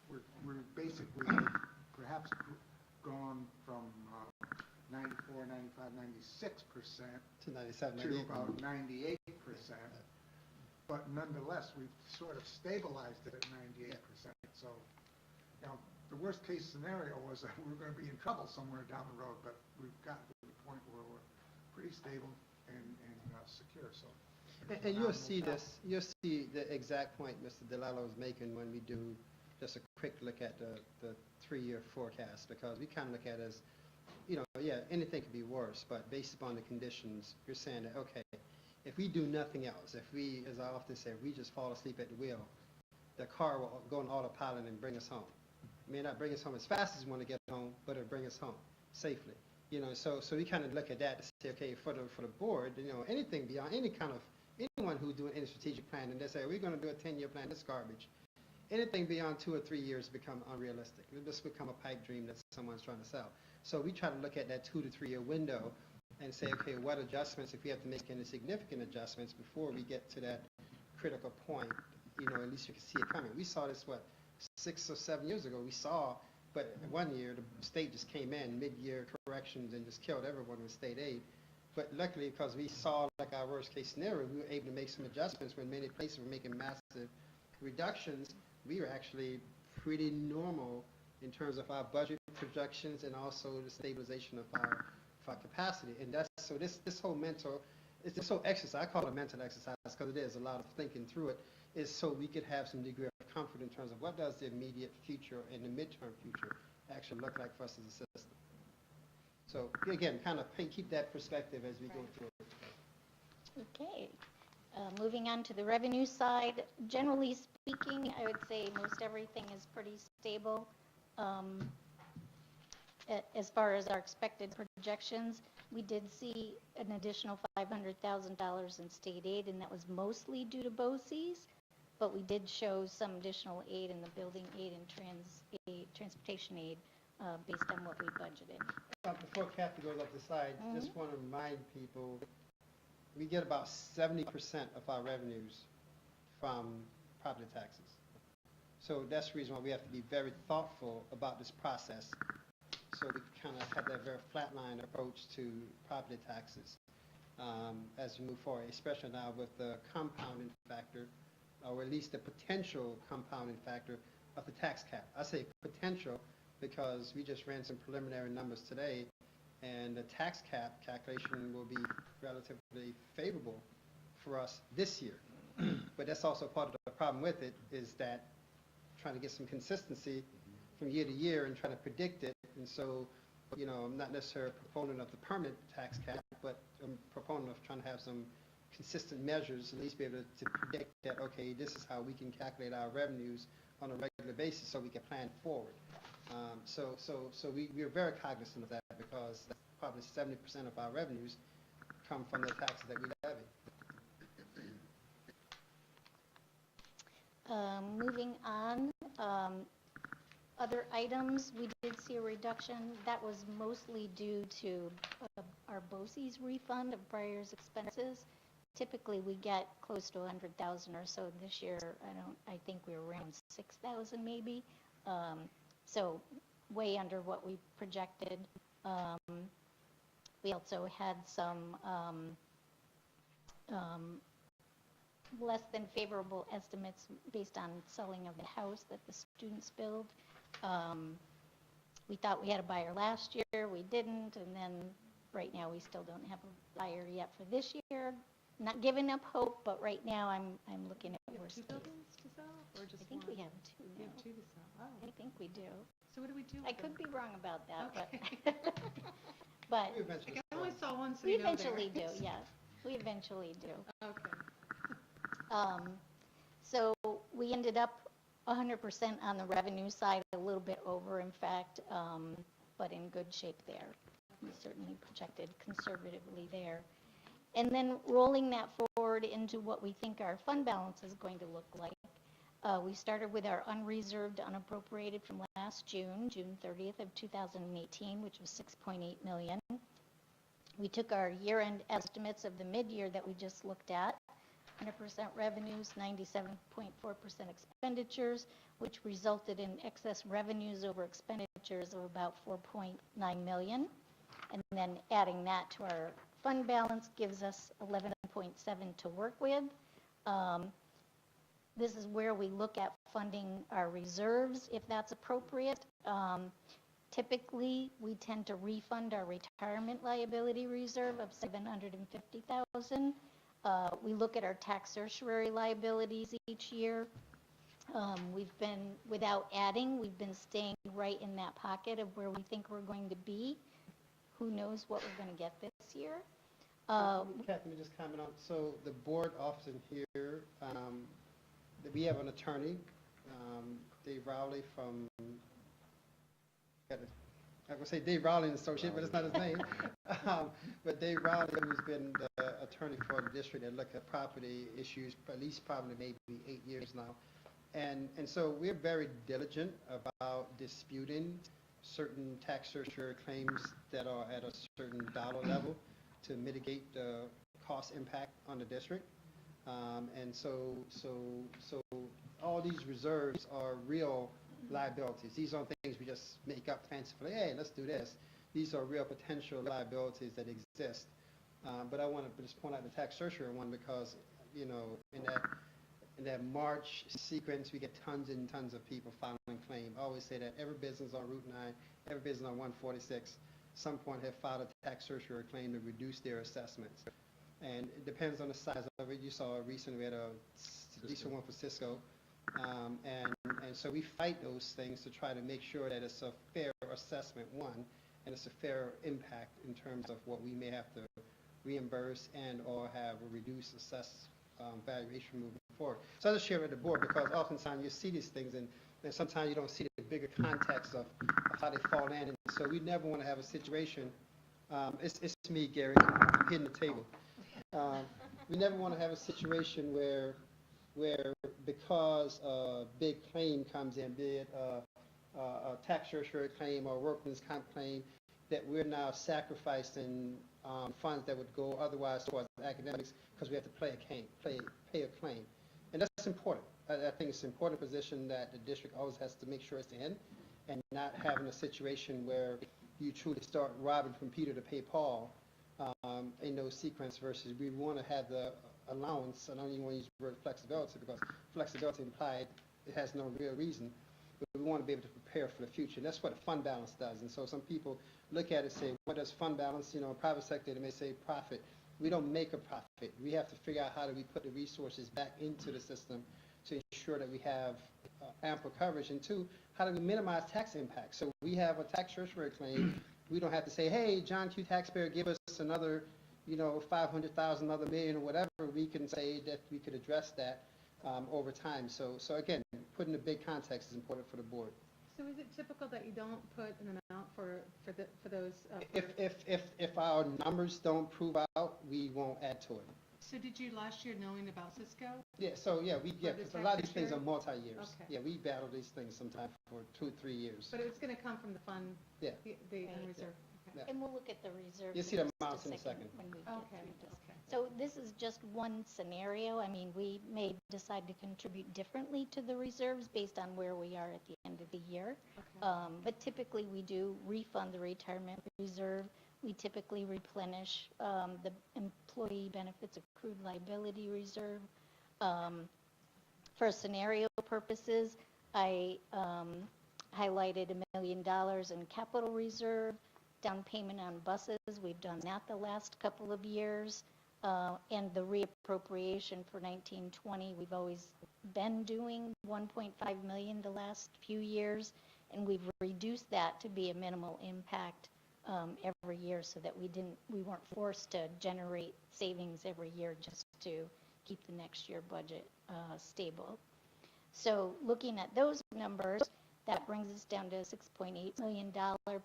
we're basically perhaps gone from 94, 95, 96% to 97, to about 98%. But nonetheless, we've sort of stabilized it at 98%. So, the worst case scenario was that we were going to be in trouble somewhere down the road, but we've gotten to the point where we're pretty stable and secure. So, and you'll see this, you'll see the exact point Mr. DeLallo is making when we do just a quick look at the 3-year forecast, because we kind of look at it as, yeah, anything could be worse, but based upon the conditions, you're saying that, okay, if we do nothing else, if we, as I often say, if we just fall asleep at the wheel, the car will go on autopilot and bring us home. It may not bring us home as fast as we want to get home, but it'll bring us home safely. So we kind of look at that to say, okay, for the board, anything beyond anyone who's doing any strategic plan, and they say, we're going to do a 10-year plan, that's garbage. Anything beyond 2 or 3 years become unrealistic. It'll just become a pipe dream that someone's trying to sell. So we try to look at that 2 to 3 year window and say, okay, what adjustments, if we have to make any significant adjustments before we get to that critical point, at least you can see it coming. We saw this, 6 or 7 years ago, but one year the state just came in, mid-year corrections, and just killed everyone with state aid. But luckily, because we saw like our worst case scenario, we were able to make some adjustments when many places were making massive reductions. We were actually pretty normal in terms of our budget projections and also the stabilization of our capacity. And that's, so this whole exercise, I call it a mental exercise because it is a lot of thinking through it, is so we could have some degree of comfort in terms of what does the immediate future and the midterm future actually look like for us as a system. So again, kind of keep that perspective as we go through it. Okay. Moving on to the revenue side, generally speaking, I would say most everything is pretty stable. As far as our expected projections, we did see an additional $500,000 in state aid, and that was mostly due to BOCES, but we did show some additional aid in the building aid and transportation aid based on what we budgeted. Before Kathy goes up the side, just want to remind people, we get about 70% of our revenues from property taxes. So that's the reason why we have to be very thoughtful about this process. So we kind of have that very flatline approach to property taxes as we move forward, especially now with the compounding factor, or at least the potential compounding factor of the tax cap. I say potential because we just ran some preliminary numbers today, and the tax cap calculation will be relatively favorable for us this year. But that's also part of the problem with it, is that trying to get some consistency from year to year and trying to predict it. And so, you know, I'm not necessarily a proponent of the permanent tax cap, but I'm a proponent of trying to have some consistent measures, at least be able to predict that, okay, this is how we can calculate our revenues on a regular basis so we can plan forward. So we are very cognizant of that, because probably 70% of our revenues come from the taxes that we levy. Moving on, other items, we did see a reduction. That was mostly due to our BOCES refund of prior year's expenses. Typically, we get close to 100,000 or so. This year, I think we were around 6,000 maybe. So way under what we projected. We also had some less than favorable estimates based on selling of the house that the students build. We thought we had a buyer last year, we didn't, and then right now we still don't have a buyer yet for this year. Not giving up hope, but right now I'm looking at worst case. 2 buildings to sell, or just I think one? we have two We now. have 2 to sell. Oh. I think we do. So what do we do? I with could them? be wrong about that, Okay. but I only saw one, so we you know eventually do, there. yeah. We eventually do. Okay. So we ended up 100% on the revenue side, a little bit over, in fact, but in good shape there. We certainly projected conservatively there. And then rolling that forward into what we think our fund balance is going to look like. We started with our unreserved unappropriated from last June 30th of 2018, which was $6.8 million. We took our year-end estimates of the mid-year that we just looked at, 100% revenues, 97.4% expenditures, which resulted in excess revenues over expenditures of about $4.9 million. And then adding that to our fund balance gives us 11.7 to work with. This is where we look at funding our reserves, if that's appropriate. Typically, we tend to refund our retirement liability reserve of $750,000. We look at our tax certiorari liabilities each year. We've been, without adding, we've been staying right in that pocket of where we think we're going to be. Who knows what we're going to get this year? Kathy, let me just comment on, so the board often here, that we have an attorney, Dave Rowley from, I was going to say Dave Rowley and Associates, but it's not his name. But Dave Rowley, who's been the attorney for the district and look at property issues, at least probably maybe 8 years now. And so we're very diligent about disputing certain tax certiorari claims that are at a certain dollar level to mitigate the cost impact on the district. And so all these reserves are real liabilities. These aren't things we just make up fancifully, hey, let's do this. These are real potential liabilities that exist. But I want to just point out the tax certiorari one because, you know, in that March sequence, we get tons and tons of people filing claim. I always say that every business on Route 9, every business on 146, some point have filed a tax certiorari claim to reduce their assessments. And it depends on the size of it. You saw recently we had a decent one for Cisco. And so we fight those things to try to make sure that it's a fair assessment, one, and it's a fair impact in terms of what we may have to reimbursed and/or have a reduced assessed valuation moving forward. So I just share with the board because oftentimes you see these things and sometimes you don't see the bigger context of how they fall in. And so we never want to have a situation, it's me, Gary, I'm hitting the table. We never want to have a situation where because a big claim comes in, be it a tax surcharge claim or workman's comp claim, that we're now sacrificing funds that would go otherwise towards academics because we have to pay a claim. And that's important. I think it's an important position that the district always has to make sure it's in, and not having a situation where you truly start robbing from Peter to pay Paul in those sequence versus we want to have the allowance. I don't even want to use the word flexibility because flexibility implied it has no real reason, but we want to be able to prepare for the future. And that's what a fund balance does. And so some people look at it and say, what does fund balance? You know, private sector, they may say profit. We don't make a profit. We have to figure out how do we put the resources back into the system to ensure that we have ample coverage. And two, how do we minimize tax impact? So we have a tax surcharge claim. We don't have to say, hey, John Q. taxpayer, give us another, you know, 500,000, another million or whatever. We can say that we could address that over time. So again, putting the big context is important for the board. So is it typical that you don't put an amount for those? If our numbers don't prove out, we won't add to it. So did you last year knowing about Cisco? Yeah, so because a lot of these things are multi-years. Okay. Yeah, we battle these things sometimes for 2 or 3 years. But it's going to come from the fund, Yeah. the reserve. Yeah. And we'll look at the reserves. You'll see the in just amounts in a second. when we get Okay, through this. okay. So this is just one scenario. I mean, we may decide to contribute differently to the reserves based on where we are at the end of the year. Okay. But typically, we do refund the retirement reserve. We typically replenish the employee benefits accrued liability reserve. For scenario purposes, I highlighted $1 million in capital reserve, down payment on buses. We've done that the last couple of years. And the reappropriation for 1920, we've always been doing $1.5 million the last few years, and we've reduced that to be a minimal impact every year so that we weren't forced to generate savings every year just to keep the next year budget stable. So looking at those numbers, that brings us down to a $6.8 million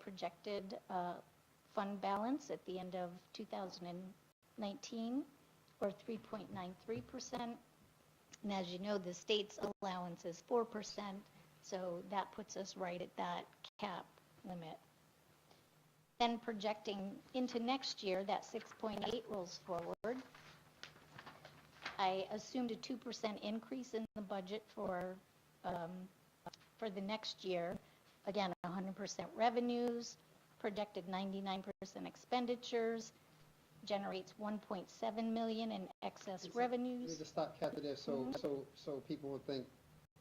projected fund balance at the end of 2019, or 3.93%. And as you know, the state's allowance is 4%, so that puts us right at that cap limit. Then projecting into next year, that 6.8 rolls forward. I assumed a 2% increase in the budget for the next year. Again, 100% revenues, projected 99% expenditures, generates 1.7 million in excess Let revenues. me just stop Kathy there so people will think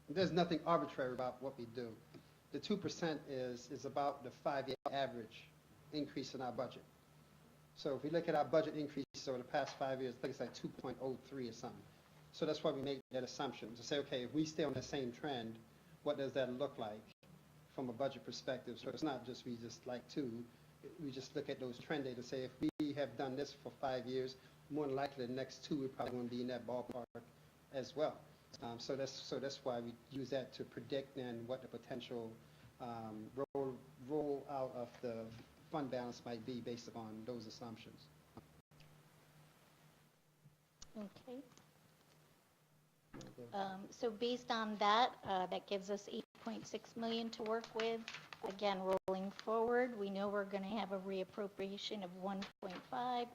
there's nothing arbitrary about what we do. The 2% is about the 5-year average increase in our budget. So if we look at our budget increase over the past 5 years, I think it's like 2.03 or something. So that's why we make that assumption to say, okay, if we stay on the same trend, what does that look like from a budget perspective? So it's not just we just like to, we just look at those trend data, say if we have done this for 5 years, more than likely the next 2 we're probably going to be in that ballpark as well. So that's why we use that to predict then what the potential roll out of the fund balance might be based upon those assumptions. Okay. So based on that, that gives us 8.6 million to work with. Again, rolling forward, we know we're going to have a reappropriation of 1.5,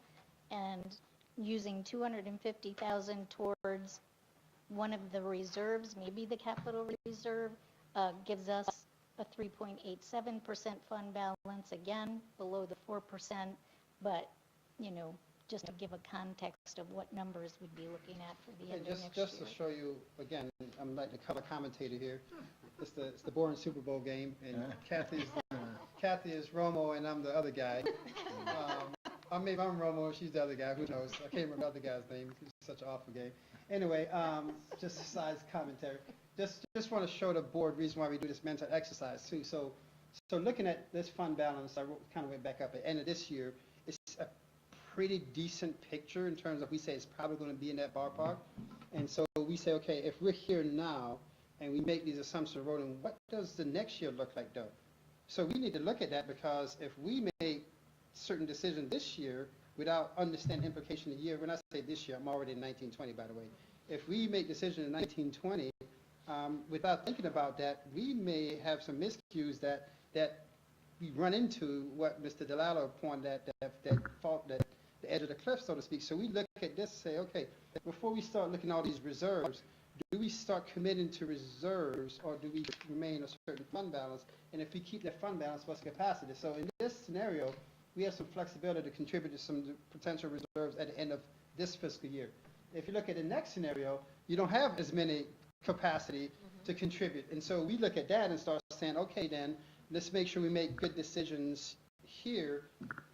and using 250,000 towards one of the reserves, maybe the capital reserve, gives us a 3.87% fund balance, again, below the 4%, but, you know, just to give a context of what numbers we'd be looking at for the end of next year. Just to show you, again, I'm like the color commentator here. It's the boring Super Bowl game, and Kathy is Romo, and I'm the other guy. Maybe I'm Romo, she's the other guy, who knows? I can't remember the other guy's name. It's such an awful game. Anyway, just a size commentary. Just want to show the board reason why we do this mental exercise too. So looking at this fund balance, I kind of went back up at the end of this year. It's pretty decent picture in terms of, we say it's probably going to be in that ballpark. And so we say, okay, if we're here now and we make these assumptions, rolling, what does the next year look like though? So we need to look at that, because if we make certain decisions this year without understanding implication of the year, when I say this year, I'm already in 1920, by the way. If we make decisions in 1920 without thinking about that, we may have some miscues that we run into what Mr. Delalo pointed at, that fault, that the edge of the cliff, so to speak. So we look at this and say, okay, before we start looking at all these reserves, do we start committing to reserves, or do we remain a certain fund balance? And if we keep that fund balance, what's the capacity? So in this scenario, we have some flexibility to contribute to some potential reserves at the end of this fiscal year. If you look at the next scenario, you don't have as many capacity to contribute. And so we look at that and start saying, okay, then let's make sure we make good decisions here,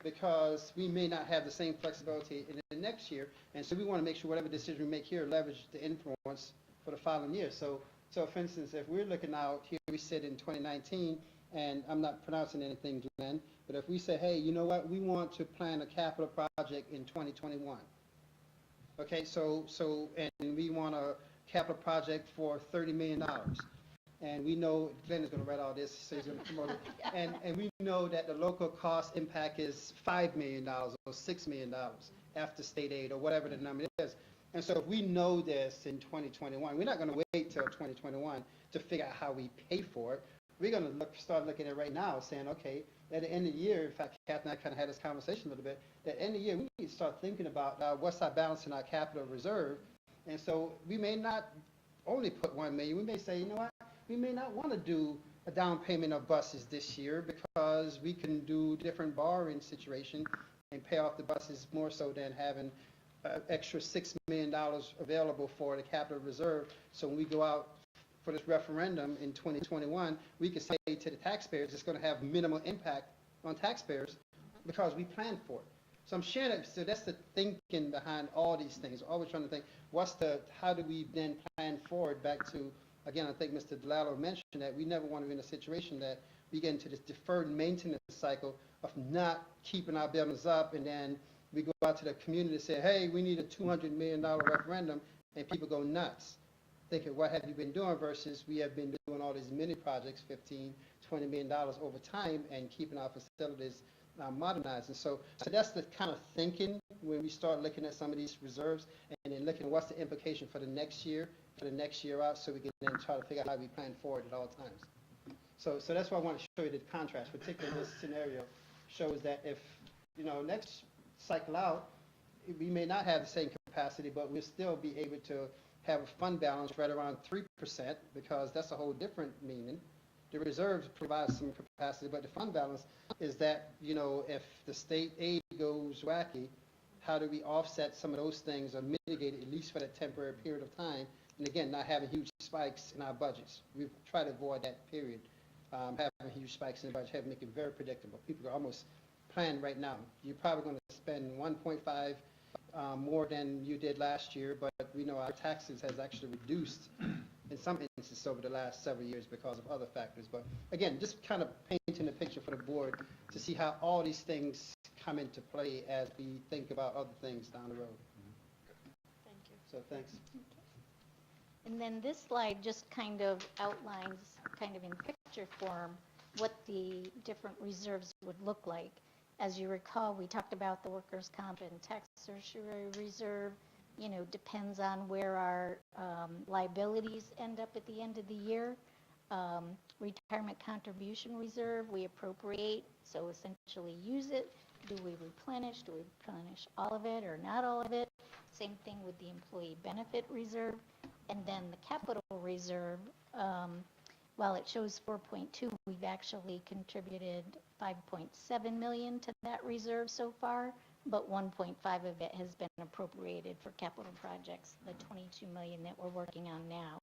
because we may not have the same flexibility in the next year. And so we want to make sure whatever decision we make here leverage the influence for the following year. So for instance, if we're looking out, here we sit in 2019, and I'm not pronouncing anything, Glenn, but if we say, hey, you know what, we want to plan a capital project in 2021. Okay, and we want a capital project for $30 million. And we know, Glenn is going to write all this, so he's going to promote it. And we know that the local cost impact is $5 million or $6 million after state aid, or whatever the number is. And so if we know this in 2021, we're not going to wait till 2021 to figure out how we pay for it. We're going to start looking at it right now, saying, okay, at the end of the year, in fact, Kath and I kind of had this conversation a little bit, at the end of the year, we need to start thinking about what's our balance in our capital reserve. And so we may not only put $1 million. We may say, you know what, we may not want to do a down payment of buses this year, because we can do different borrowing situation and pay off the buses more so than having extra $6 million available for the capital reserve. So when we go out for this referendum in 2021, we can say to the taxpayers it's going to have minimal impact on taxpayers because we planned for it. So I'm sharing it. So that's the thinking behind all these things. Always trying to think, how do we then plan forward back to, again, I think Mr. Delalo mentioned that we never want to be in a situation that we get into this deferred maintenance cycle of not keeping our buildings up, and then we go out to the community and say, hey, we need a $200 million referendum, and people go nuts, thinking, what have you been doing, versus we have been doing all these mini projects, $15, $20 million over time, and keeping our facilities modernized. And so that's the kind of thinking when we start looking at some of these reserves, and then looking at what's the implication for the next year out, so we can then try to figure out how we plan forward at all times. So that's why I want to show you the contrast, particularly this scenario shows that if, next cycle out, we may not have the same capacity, but we'll still be able to have a fund balance right around 3%, because that's a whole different meaning. The reserves provide some capacity, but the fund balance is that, if the state aid goes wacky, how do we offset some of those things, or mitigate it, at least for that temporary period of time, and again, not having huge spikes in our budgets. We've tried to avoid that period, having huge spikes in the budget, make it very predictable. People are almost planning right now. You're probably going to spend 1.5 more than you did last year, but we know our taxes has actually reduced in some instances over the last several years because of other factors. But again, just kind of painting the picture for the board to see how all these things come into play as we think about other things down the road. Thank you. So thanks. And then this slide just kind of outlines, kind of in picture form, what the different reserves would look like. As you recall, we talked about the workers' comp and tax certiorari reserve. Depends on where our liabilities end up at the end of the year. Retirement contribution reserve, we appropriate, so essentially use it. Do we replenish? Do we replenish all of it or not all of it? Same thing with the employee benefit reserve. And then the capital reserve, while it shows 4.2, we've actually contributed 5.7 million to that reserve so far, but 1.5 of it has been appropriated for capital projects, the 22 million that we're working on now.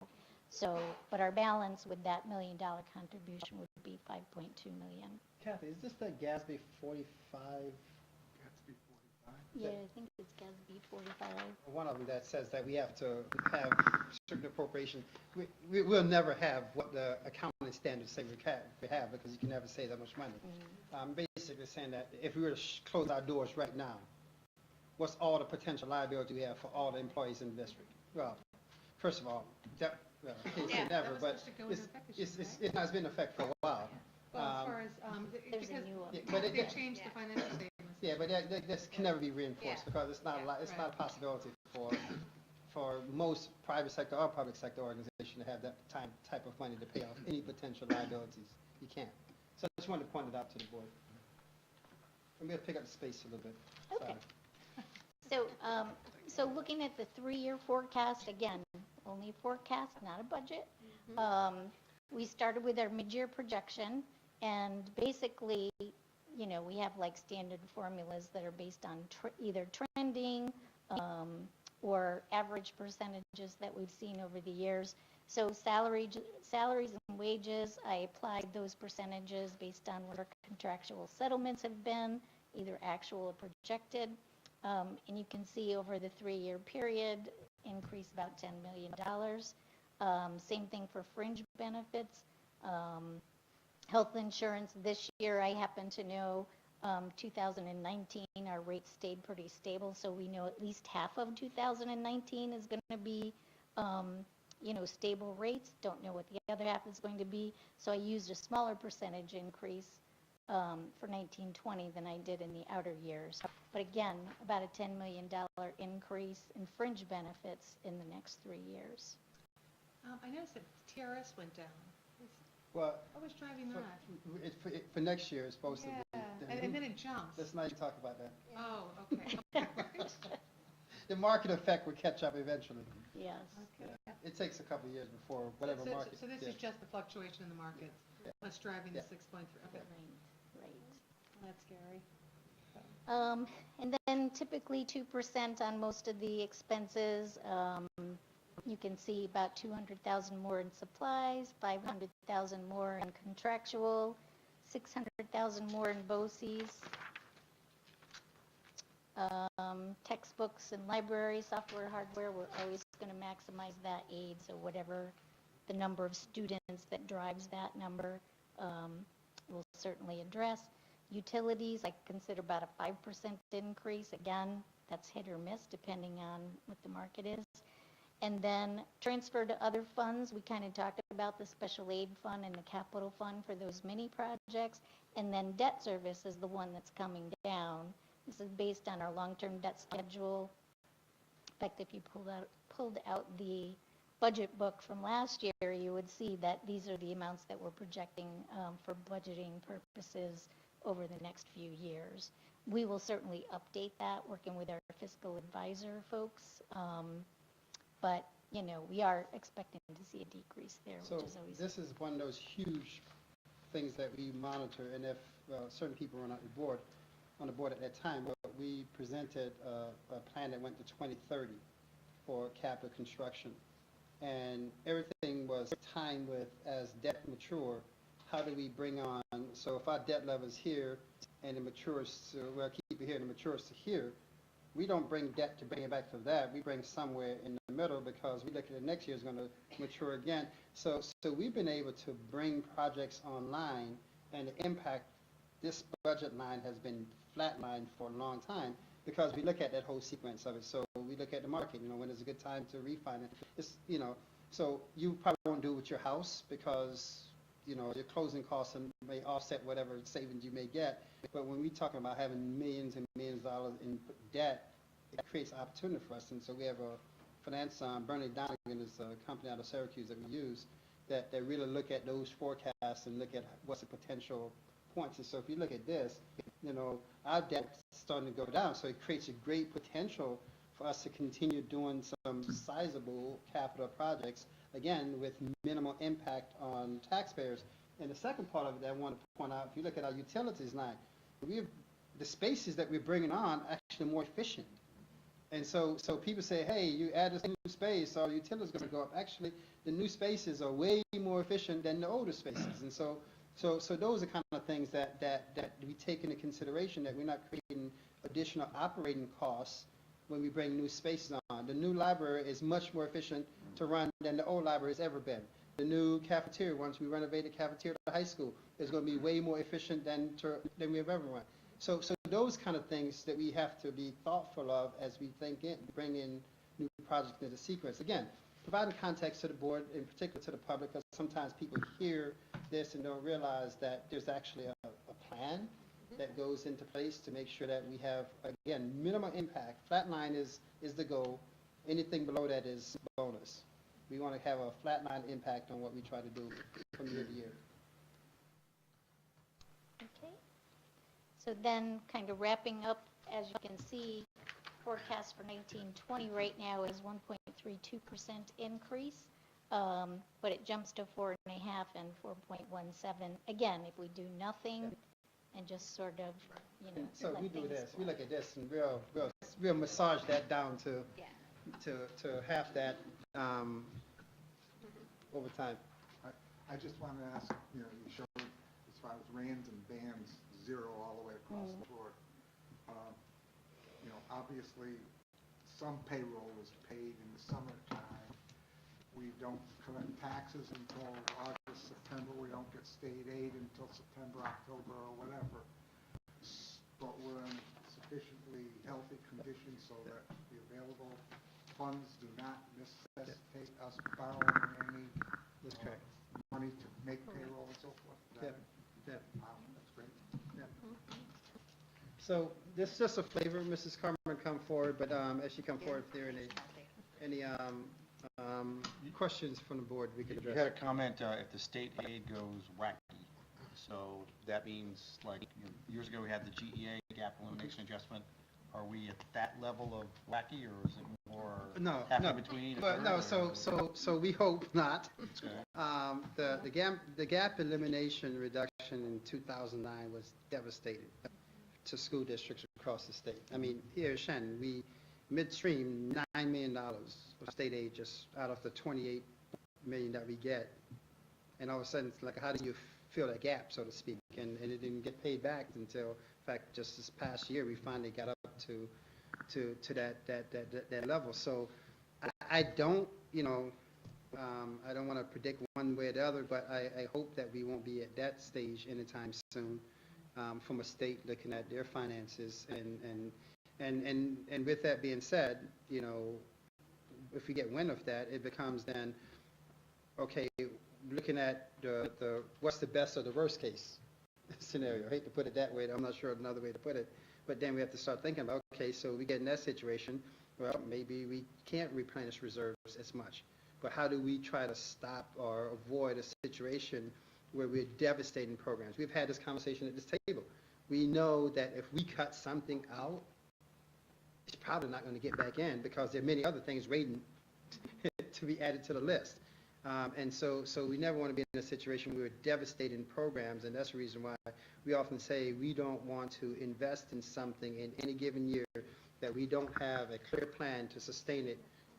So, but our balance with that $1 million contribution would be 5.2 million. Kathy, is this the GASB 45? GASB 45? Yeah, I think it's GASB 45. One of them that says that we have to have certain appropriation. We'll never have what the accounting standards say we have, because you can never save that much money. Basically saying that if we were to close our doors right now, what's all the potential liability we have for all the employees in the district? Well, first of all, well, I can't say Yeah, never, that was but supposed to go into effect this year, it has been in effect for a while. Well, as far as, There's a because new one. Yeah, but they changed the financial statements. Yeah, but this can never be reinforced Yeah. because it's not it's not a possibility for most private sector or public sector organization to have that type of money to pay off any potential liabilities. You can't. So I just wanted to point it out to the board. I'm going to pick up the space a little bit. Okay. So looking at the 3-year forecast, again, only a forecast, not a budget. We started with our mid-year projection, and basically, you know, we have like standard formulas that are based on either trending or average percentages that we've seen over the years. So salaries and wages, I applied those percentages based on what our contractual settlements have been, either actual or projected. And you can see over the 3-year period, increase about $10 million. Same thing for fringe benefits. Health insurance this year, I happen to know 2019, our rates stayed pretty stable, so we know at least half of 2019 is going to be, you know, stable rates. Don't know what the other half is going to be, so I used a smaller percentage increase for 1920 than I did in the outer years. But again, about a $10 million increase in fringe benefits in the next 3 years. I noticed that TRS went down. Well, What was driving that? for next year, it's supposed to be. Yeah, and then it jumps. Let's not even talk about that. Oh, okay. The market effect will catch up eventually. Yes. Okay. Yeah. It takes a couple of years before whatever market. So this yeah. is just the fluctuation in the market, what's driving the 6.3, okay. Right. Well, that's scary. And then typically 2% on most of the expenses. You can see about 200,000 more in supplies, 500,000 more in contractual, 600,000 more in BOCES. Textbooks and library, software, hardware, we're always going to maximize that aid, so whatever the number of students that drives that number, we'll certainly address. Utilities, I consider about a 5% increase. Again, that's hit or miss depending on what the market is. And then transfer to other funds, we kind of talked about the special aid fund and the capital fund for those mini projects. And then debt service is the one that's coming down. This is based on our long-term debt schedule. In fact, if you pulled out the budget book from last year, you would see that these are the amounts that we're projecting for budgeting purposes over the next few years. We will certainly update that, working with our fiscal advisor folks. But, you know, we are expecting to see a decrease there, which is always... This is one of those huge things that we monitor, and if certain people were not on the board at that time, but we presented a plan that went to 2030 for capital construction. And everything was timed with, as debt mature, how do we bring on, so if our debt level is here and it matures to, well, keep it here and it matures to here, we don't bring debt to bring it back to that. We bring somewhere in the middle because we look at the next year is going to mature again. So we've been able to bring projects online, and the impact, this budget line has been flatlined for a long time because we look at that whole sequence of it. So we look at the market, you know, when is a good time to refinance. It's, you know, so you probably won't do it with your house because, you know, your closing costs may offset whatever savings you may get. But when we're talking about having millions and millions of dollars in debt, it creates opportunity for us. And so we have a finance, Bernie Donegan is a company out of Syracuse that we use, that really look at those forecasts and look at what's the potential points. And so if you look at this, you know, our debt's starting to go down. So it creates a great potential for us to continue doing some sizable capital projects, again, with minimal impact on taxpayers. And the second part of it that I want to point out, if you look at our utilities line, the spaces that we're bringing on are actually more efficient. And so people say, hey, you add this new space, so utilities going to go up. Actually, the new spaces are way more efficient than the older spaces. And so those are kind of things that we take into consideration, that we're not creating additional operating costs when we bring new spaces on. The new library is much more efficient to run than the old library has ever been. The new cafeteria, once we renovate the cafeteria at the high school, is going to be way more efficient than we've ever run. So those kind of things that we have to be thoughtful of as we bring in new projects into the sequence. Again, providing context to the board, in particular to the public, because sometimes people hear this and don't realize that there's actually a plan that goes into place to make sure that we have, again, minimal impact. Flat line is the goal. Anything below that is bonus. We want to have a flat line impact on what we try to do from year to year. Okay. So then, kind of wrapping up, as you can see, forecast for 1920 right now is 1.32% increase, but it jumps to 4.5 and 4.17. Again, if we do nothing and just sort of, So let we do things this. We flow. look at this and we'll massage that down to half that over time. I just want to ask, you showed as far as rands and bands, 0 all the way across the board. Obviously, some payroll is paid in the summertime. We don't collect taxes until August, September. We don't get state aid until September, October, or whatever. But we're in sufficiently healthy condition so that the available funds do not necessitate us borrowing any money to make payroll and so forth. Wow, that's great. So this is just a flavor. Mrs. Carmen come forward, but as she come forward, if there are any questions from the board, we can You address. had a comment, if the state aid goes wacky. So that means, like, years ago, we had the GEA, gap elimination adjustment. Are we at that level of wacky, or is it more half in between? But no, so we hope not. The gap elimination reduction in 2009 was devastating to school districts across the state. I mean, here at Shen, we midstream $9 million of state aid just out of the $28 million that we get. And all of a sudden, it's like, how do you fill that gap, so to speak? And it didn't get paid back until, in fact, just this past year, we finally got up to that level. So I don't, I don't want to predict one way or the other, but I hope that we won't be at that stage anytime soon from a state looking at their finances. And with that being said, if we get wind of that, it becomes then, okay, looking at the what's the best or the worst case scenario. I hate to put it that way. I'm not sure another way to put it. But then we have to start thinking about, okay, so we get in that situation, well, maybe we can't replenish reserves as much. But how do we try to stop or avoid a situation where we're devastating programs? We've had this conversation at this table. We know that if we cut something out, it's probably not going to get back in because there are many other things waiting to be added to the list. And so we never want to be in a situation where we're devastating programs, and that's the reason why we often say we don't want to invest in something in any given year that we don't have a clear plan to sustain it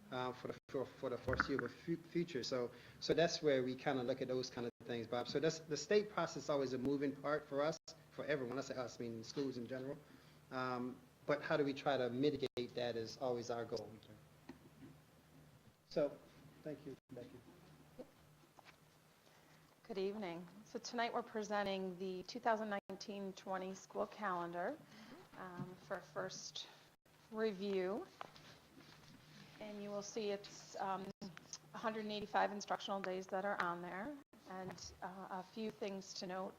for the foreseeable future. So that's where we kind of look at those kind of things, Bob. So that's the state process is always a moving part for us, for everyone. I say us, I mean schools in general. But how do we try to mitigate that is always our goal. So, thank you, Becky. Good evening. So tonight we're presenting the 2019-20 school calendar for first review. And you will see it's 185 instructional days that are on there. And a few things to note,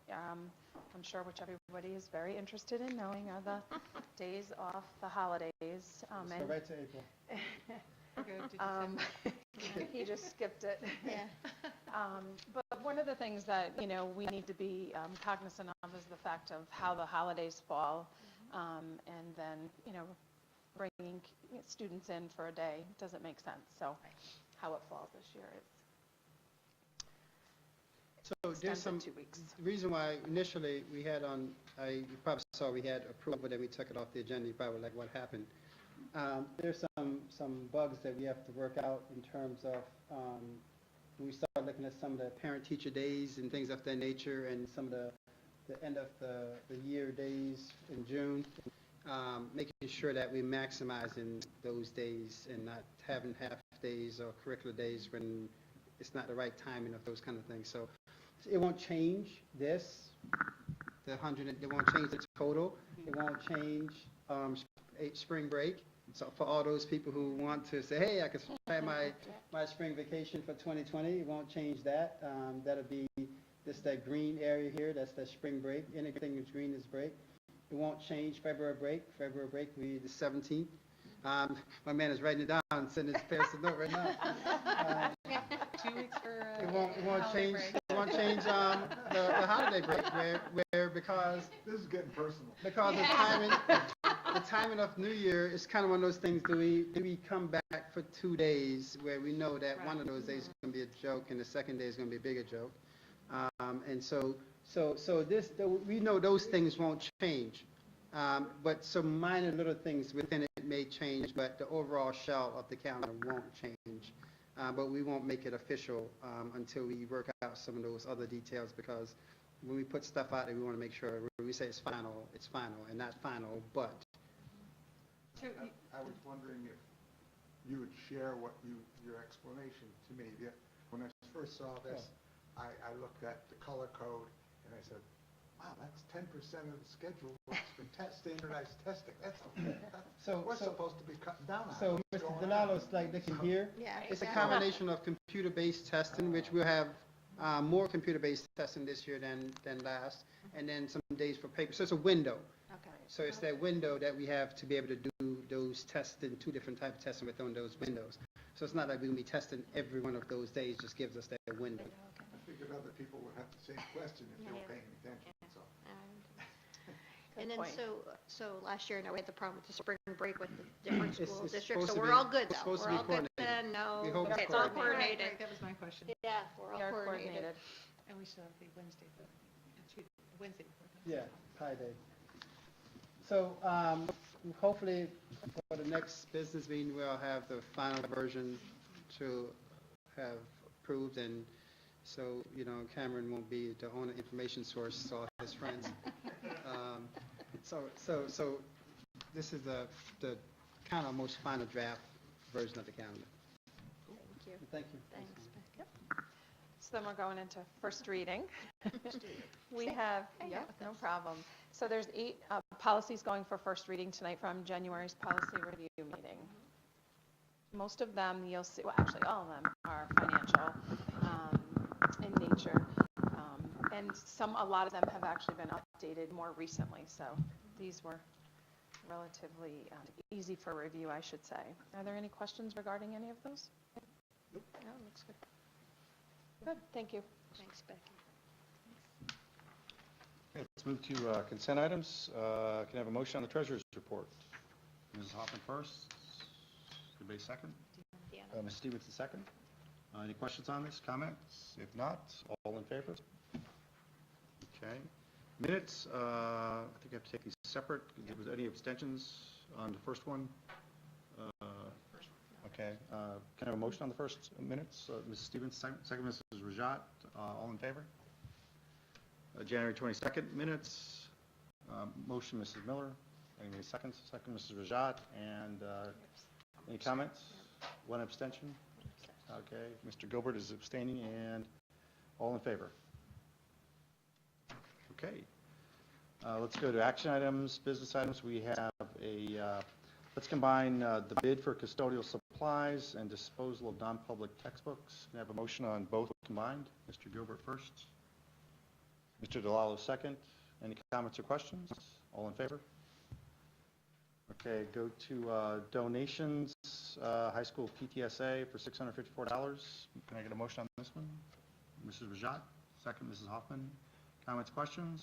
I'm sure which everybody is very interested in knowing are the days off, the holidays. Let's go right to April. He just skipped it. Yeah. But one of the things that, we need to be cognizant of is the fact of how the holidays fall. And then, bringing students in for a day doesn't make sense. So how it falls this year is So there's some 2 weeks. reason why initially we had you probably saw we had approval, then we took it off the agenda. You probably were like, what happened? There's some bugs that we have to work out in terms of when we start looking at some of the parent-teacher days and things of that nature, and some of the end of the year days in June, making sure that we're maximizing those days and not having half days or curricular days when it's not the right timing of those kind of things. So it won't change this the 100, they won't change the total. It won't change spring break. So for all those people who want to say, hey, I can plan my spring vacation for 2020, it won't change that. That'll be just that green area here, that's the spring break. Anything that's green is break. It won't change February break. February break will be the 17th. My man is writing it down and sending his parents a note right now. 2 weeks for It won't holiday change. break. It won't change the holiday break where because This is getting personal. because the timing of New Year is kind of one of those things. Do we come back for 2 days where we know that one of those days is going to be a joke and the second day is going to be a bigger joke, and so we know those things won't change, but some minor little things within it may change, but the overall shell of the calendar won't change. But we won't make it official until we work out some of those other details, because when we put stuff out there, we want to make sure when we say it's final, and not final, but. I was wondering if you would share your explanation to me. When I first saw this, I looked at the color code and I said, wow, that's 10% of the schedule for standardized testing. We're supposed to be cutting down on. So, Mr. Delalo's like looking here. Yeah, It's a combination of computer-based testing, which we'll have more computer-based testing this year than last, and then some days for paper. So it's a window. Okay. So it's that window that we have to be able to do those tests in 2 different types of testing within those windows. So it's not like we're going to be testing every one of those days, just gives us that window. I figured other people would have the same question if they were paying attention, so. And then, point. so last year, we had the problem with the spring break with the different It's school districts, supposed so to we're be- all good it's though. supposed to We're be all good coordinated. then, no. We hope it's Okay, it's all coordinated. coordinated. That was my question. Yeah, we're all coordinated. And we still have the Wednesday before that. Yeah, Pi Day. So hopefully for the next business meeting, we'll have the final version to have approved, and so, Cameron won't be the only information source to all his friends. So this is the kind of most final draft version of the calendar. Thank you. Thank you. Thanks. So then we're going into first reading. We have, no problem. So there's 8 policies going for first reading tonight from January's policy review meeting. Most of them you'll see, well, actually all of them are financial in nature. And a lot of them have actually been updated more recently. So these were relatively easy for review, I should say. Are there any questions regarding any of those? No, looks good. Good, thank you. Thanks, Becky. Okay, let's move to consent items. Can I have a motion on the treasurer's report? Mrs. Hoffman first. Anybody second? Ms. Stevens second. Any questions on this, comments? If not, all in favor? Okay. Minutes, I think I have to take these separate. Was there any abstentions on the first one? Okay. Can I have a motion on the first minutes? Mrs. Stevens, second Mrs. Rajat. All in favor? January 22nd minutes. Motion, Mrs. Miller. Any seconds? Second, Mrs. Rajat. And any comments? One abstention? Okay. Mr. Gilbert is abstaining, and all in favor? Okay. Let's go to action items, business items. We have let's combine the bid for custodial supplies and disposal of non-public textbooks. Can I have a motion on both combined? Mr. Gilbert first. Mr. DeLallo second. Any comments or questions? All in favor? Okay, go to donations, high school PTSA for $654. Can I get a motion on this one? Mrs. Rajat, second, Mrs. Hoffman. Comments, questions?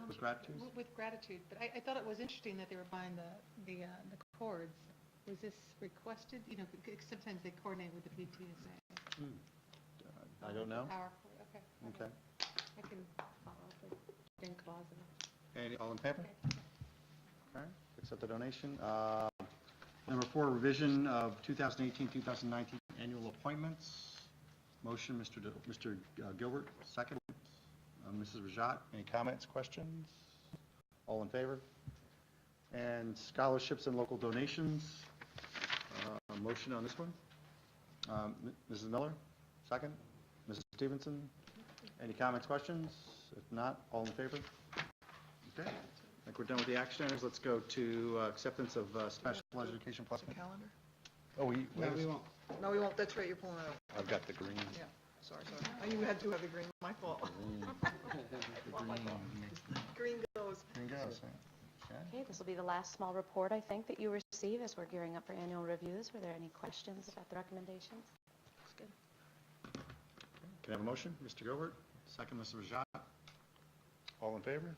With gratitude? With gratitude, but I thought it was interesting that they were buying the cords. Was this requested? Sometimes they coordinate with the PTSA. I don't know. Power cord, okay. Okay. I can follow up with Dan Clausen. Any, all in favor? Okay, accept the donation. Number 4, revision of 2018-2019 annual appointments. Motion, Mr. Gilbert, second. Mrs. Rajat, any comments, questions? All in favor? And scholarships and local donations. Motion on this one. Mrs. Miller, second. Mrs. Stevenson, any comments, questions? If not, all in favor? Okay, I think we're done with the action items. Let's go to acceptance of Special Education Plus. Calendar? Oh, we won't. No, we won't, that's right, you're pulling it out. I've got the green. Yeah, sorry. Oh, you had to have the green, my fault. Green goes. Green goes, yeah. Okay, this will be the last small report, I think, that you receive as we're gearing up for annual reviews. Were there any questions about the recommendations? Looks good. Can I have a motion? Mr. Gilbert, second, Mr. Rajat. All in favor?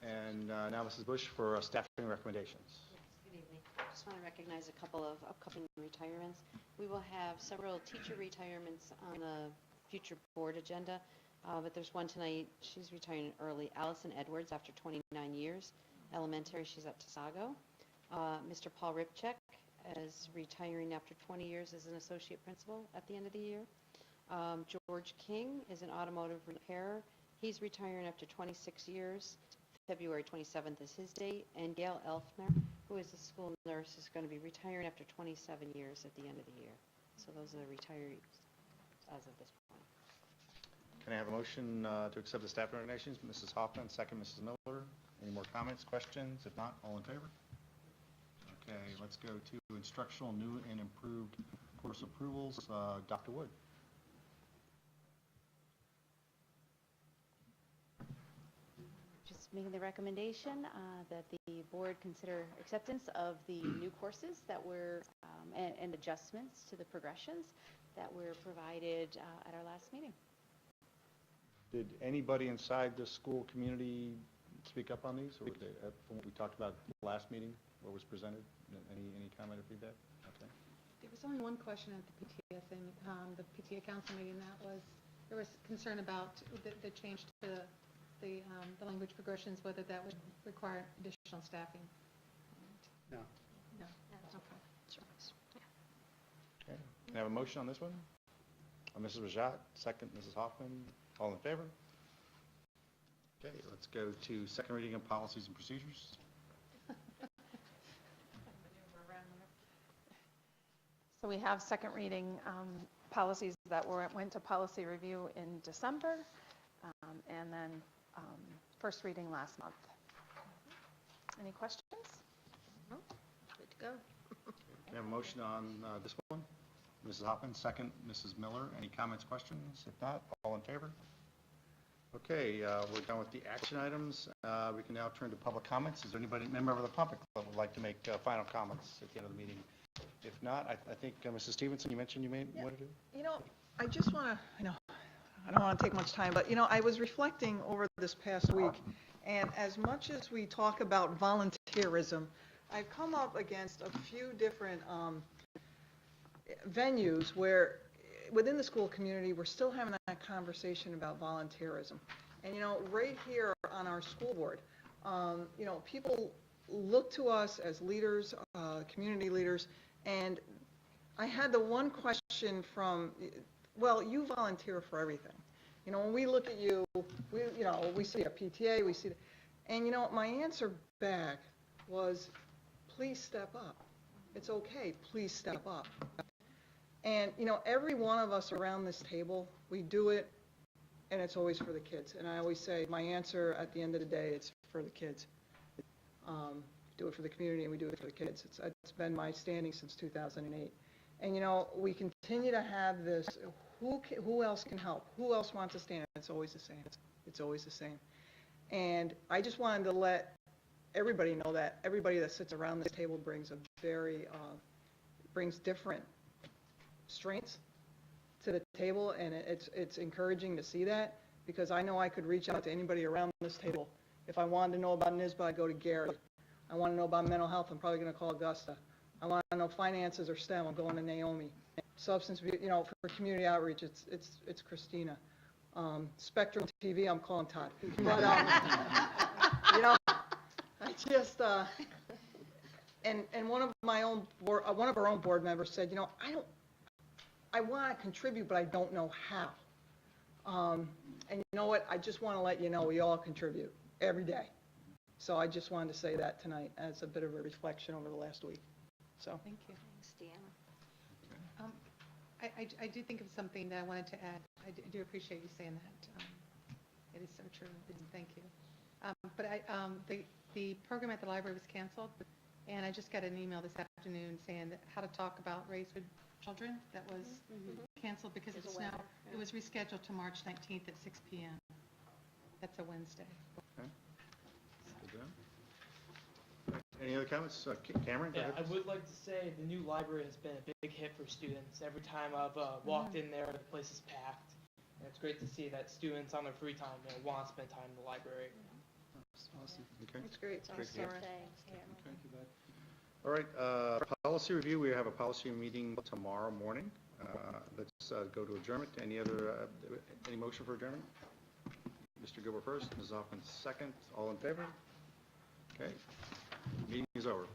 And now Mrs. Bush for staffing recommendations. Good evening. Just want to recognize a couple of upcoming retirements. We will have several teacher retirements on the future board agenda, but there's one tonight. She's retiring early. Allison Edwards, after 29 years. Elementary, she's at Tasago. Mr. Paul Ripcheck is retiring after 20 years as an associate principal at the end of the year. George King is an automotive repairer. He's retiring after 26 years. February 27th is his date. And Gail Elfner, who is a school nurse, is going to be retiring after 27 years at the end of the year. So those are the retirees as of this point. Can I have a motion to accept the staff recommendations? Mrs. Hoffman, second, Mrs. Miller. Any more comments, questions? If not, all in favor? Okay, let's go to instructional new and improved course approvals. Dr. Wood. Just making the recommendation that the board consider acceptance of the new courses that were, and adjustments to the progressions that were provided at our last meeting. Did anybody inside the school community speak up on these, or from what we talked about last meeting, what was presented? Any comment or feedback? Okay. There was only one question at the PTA thing, the PTA council meeting, there was concern about the change to the language progressions, whether that would require additional staffing. No. No. Okay. Okay. Can I have a motion on this one? Mrs. Rajat, second, Mrs. Hoffman. All in favor? Okay, let's go to second reading of policies and procedures. So we have second reading policies that went to policy review in December, and then first reading last month. Any questions? No, good to go. Can I have a motion on this one? Mrs. Hoffman, second, Mrs. Miller. Any comments, questions? If not, all in favor? Okay, we're done with the action items. We can now turn to public comments. Is there anybody, member of the public, that would like to make final comments at the end of the meeting? If not, I think, Mrs. Stevenson, you mentioned you may want to do? You know, I just want to, I don't want to take much time, but, I was reflecting over this past week, and as much as we talk about volunteerism, I've come up against a few different venues where within the school community, we're still having that conversation about volunteerism. And, right here on our school board, people look to us as leaders, community leaders, and I had the one question from, well, you volunteer for everything. When we look at you, we see a PTA, we see, and my answer back was, please step up. It's okay, please step up. And, every one of us around this table, we do it, and it's always for the kids. And I always say, my answer at the end of the day, it's for the kids. Do it for the community, and we do it for the kids. It's been my standing since 2008. And, we continue to have this, who else can help? Who else wants to stand? It's always the same. It's always the same. And I just wanted to let everybody know that everybody that sits around this table brings brings different strengths to the table, and it's encouraging to see that, because I know I could reach out to anybody around this table. If I wanted to know about NISBA, I'd go to Gary. I want to know about mental health, I'm probably going to call Augusta. I want to know finances or STEM, I'm going to Naomi. Substance, for community outreach, it's Christina. Spectrum TV, I'm calling Todd. But, I just, and one of our own board members said, I want to contribute, but I don't know how. And you know what? I just want to let you know we all contribute every day. So I just wanted to say that tonight as a bit of a reflection over the last week. So. Thank you. Thanks, Deanna. I do think of something that I wanted to add. I do appreciate you saying that. It is so true. Thank you. But the program at the library was canceled, and I just got an email this afternoon saying that how to talk about race with children. That was canceled because of Because snow. of weather, It was rescheduled to March 19th at 6 p.m. That's a Wednesday. Okay. Good job. Any other comments? Cameron, go Yeah, ahead. I would like to say the new library has been a big hit for students. Every time I've walked in there, the place is packed. And it's great to see that students on their free time want to spend time in the library. Awesome. Okay. That's great. Great to hear. Thanks, Cameron. Thank you, bud. All right, policy review, we have a policy meeting tomorrow morning. Let's go to adjournment. Any motion for adjournment? Mr. Gilbert first, Ms. Hoffman second. All in favor? Okay. Meeting is over.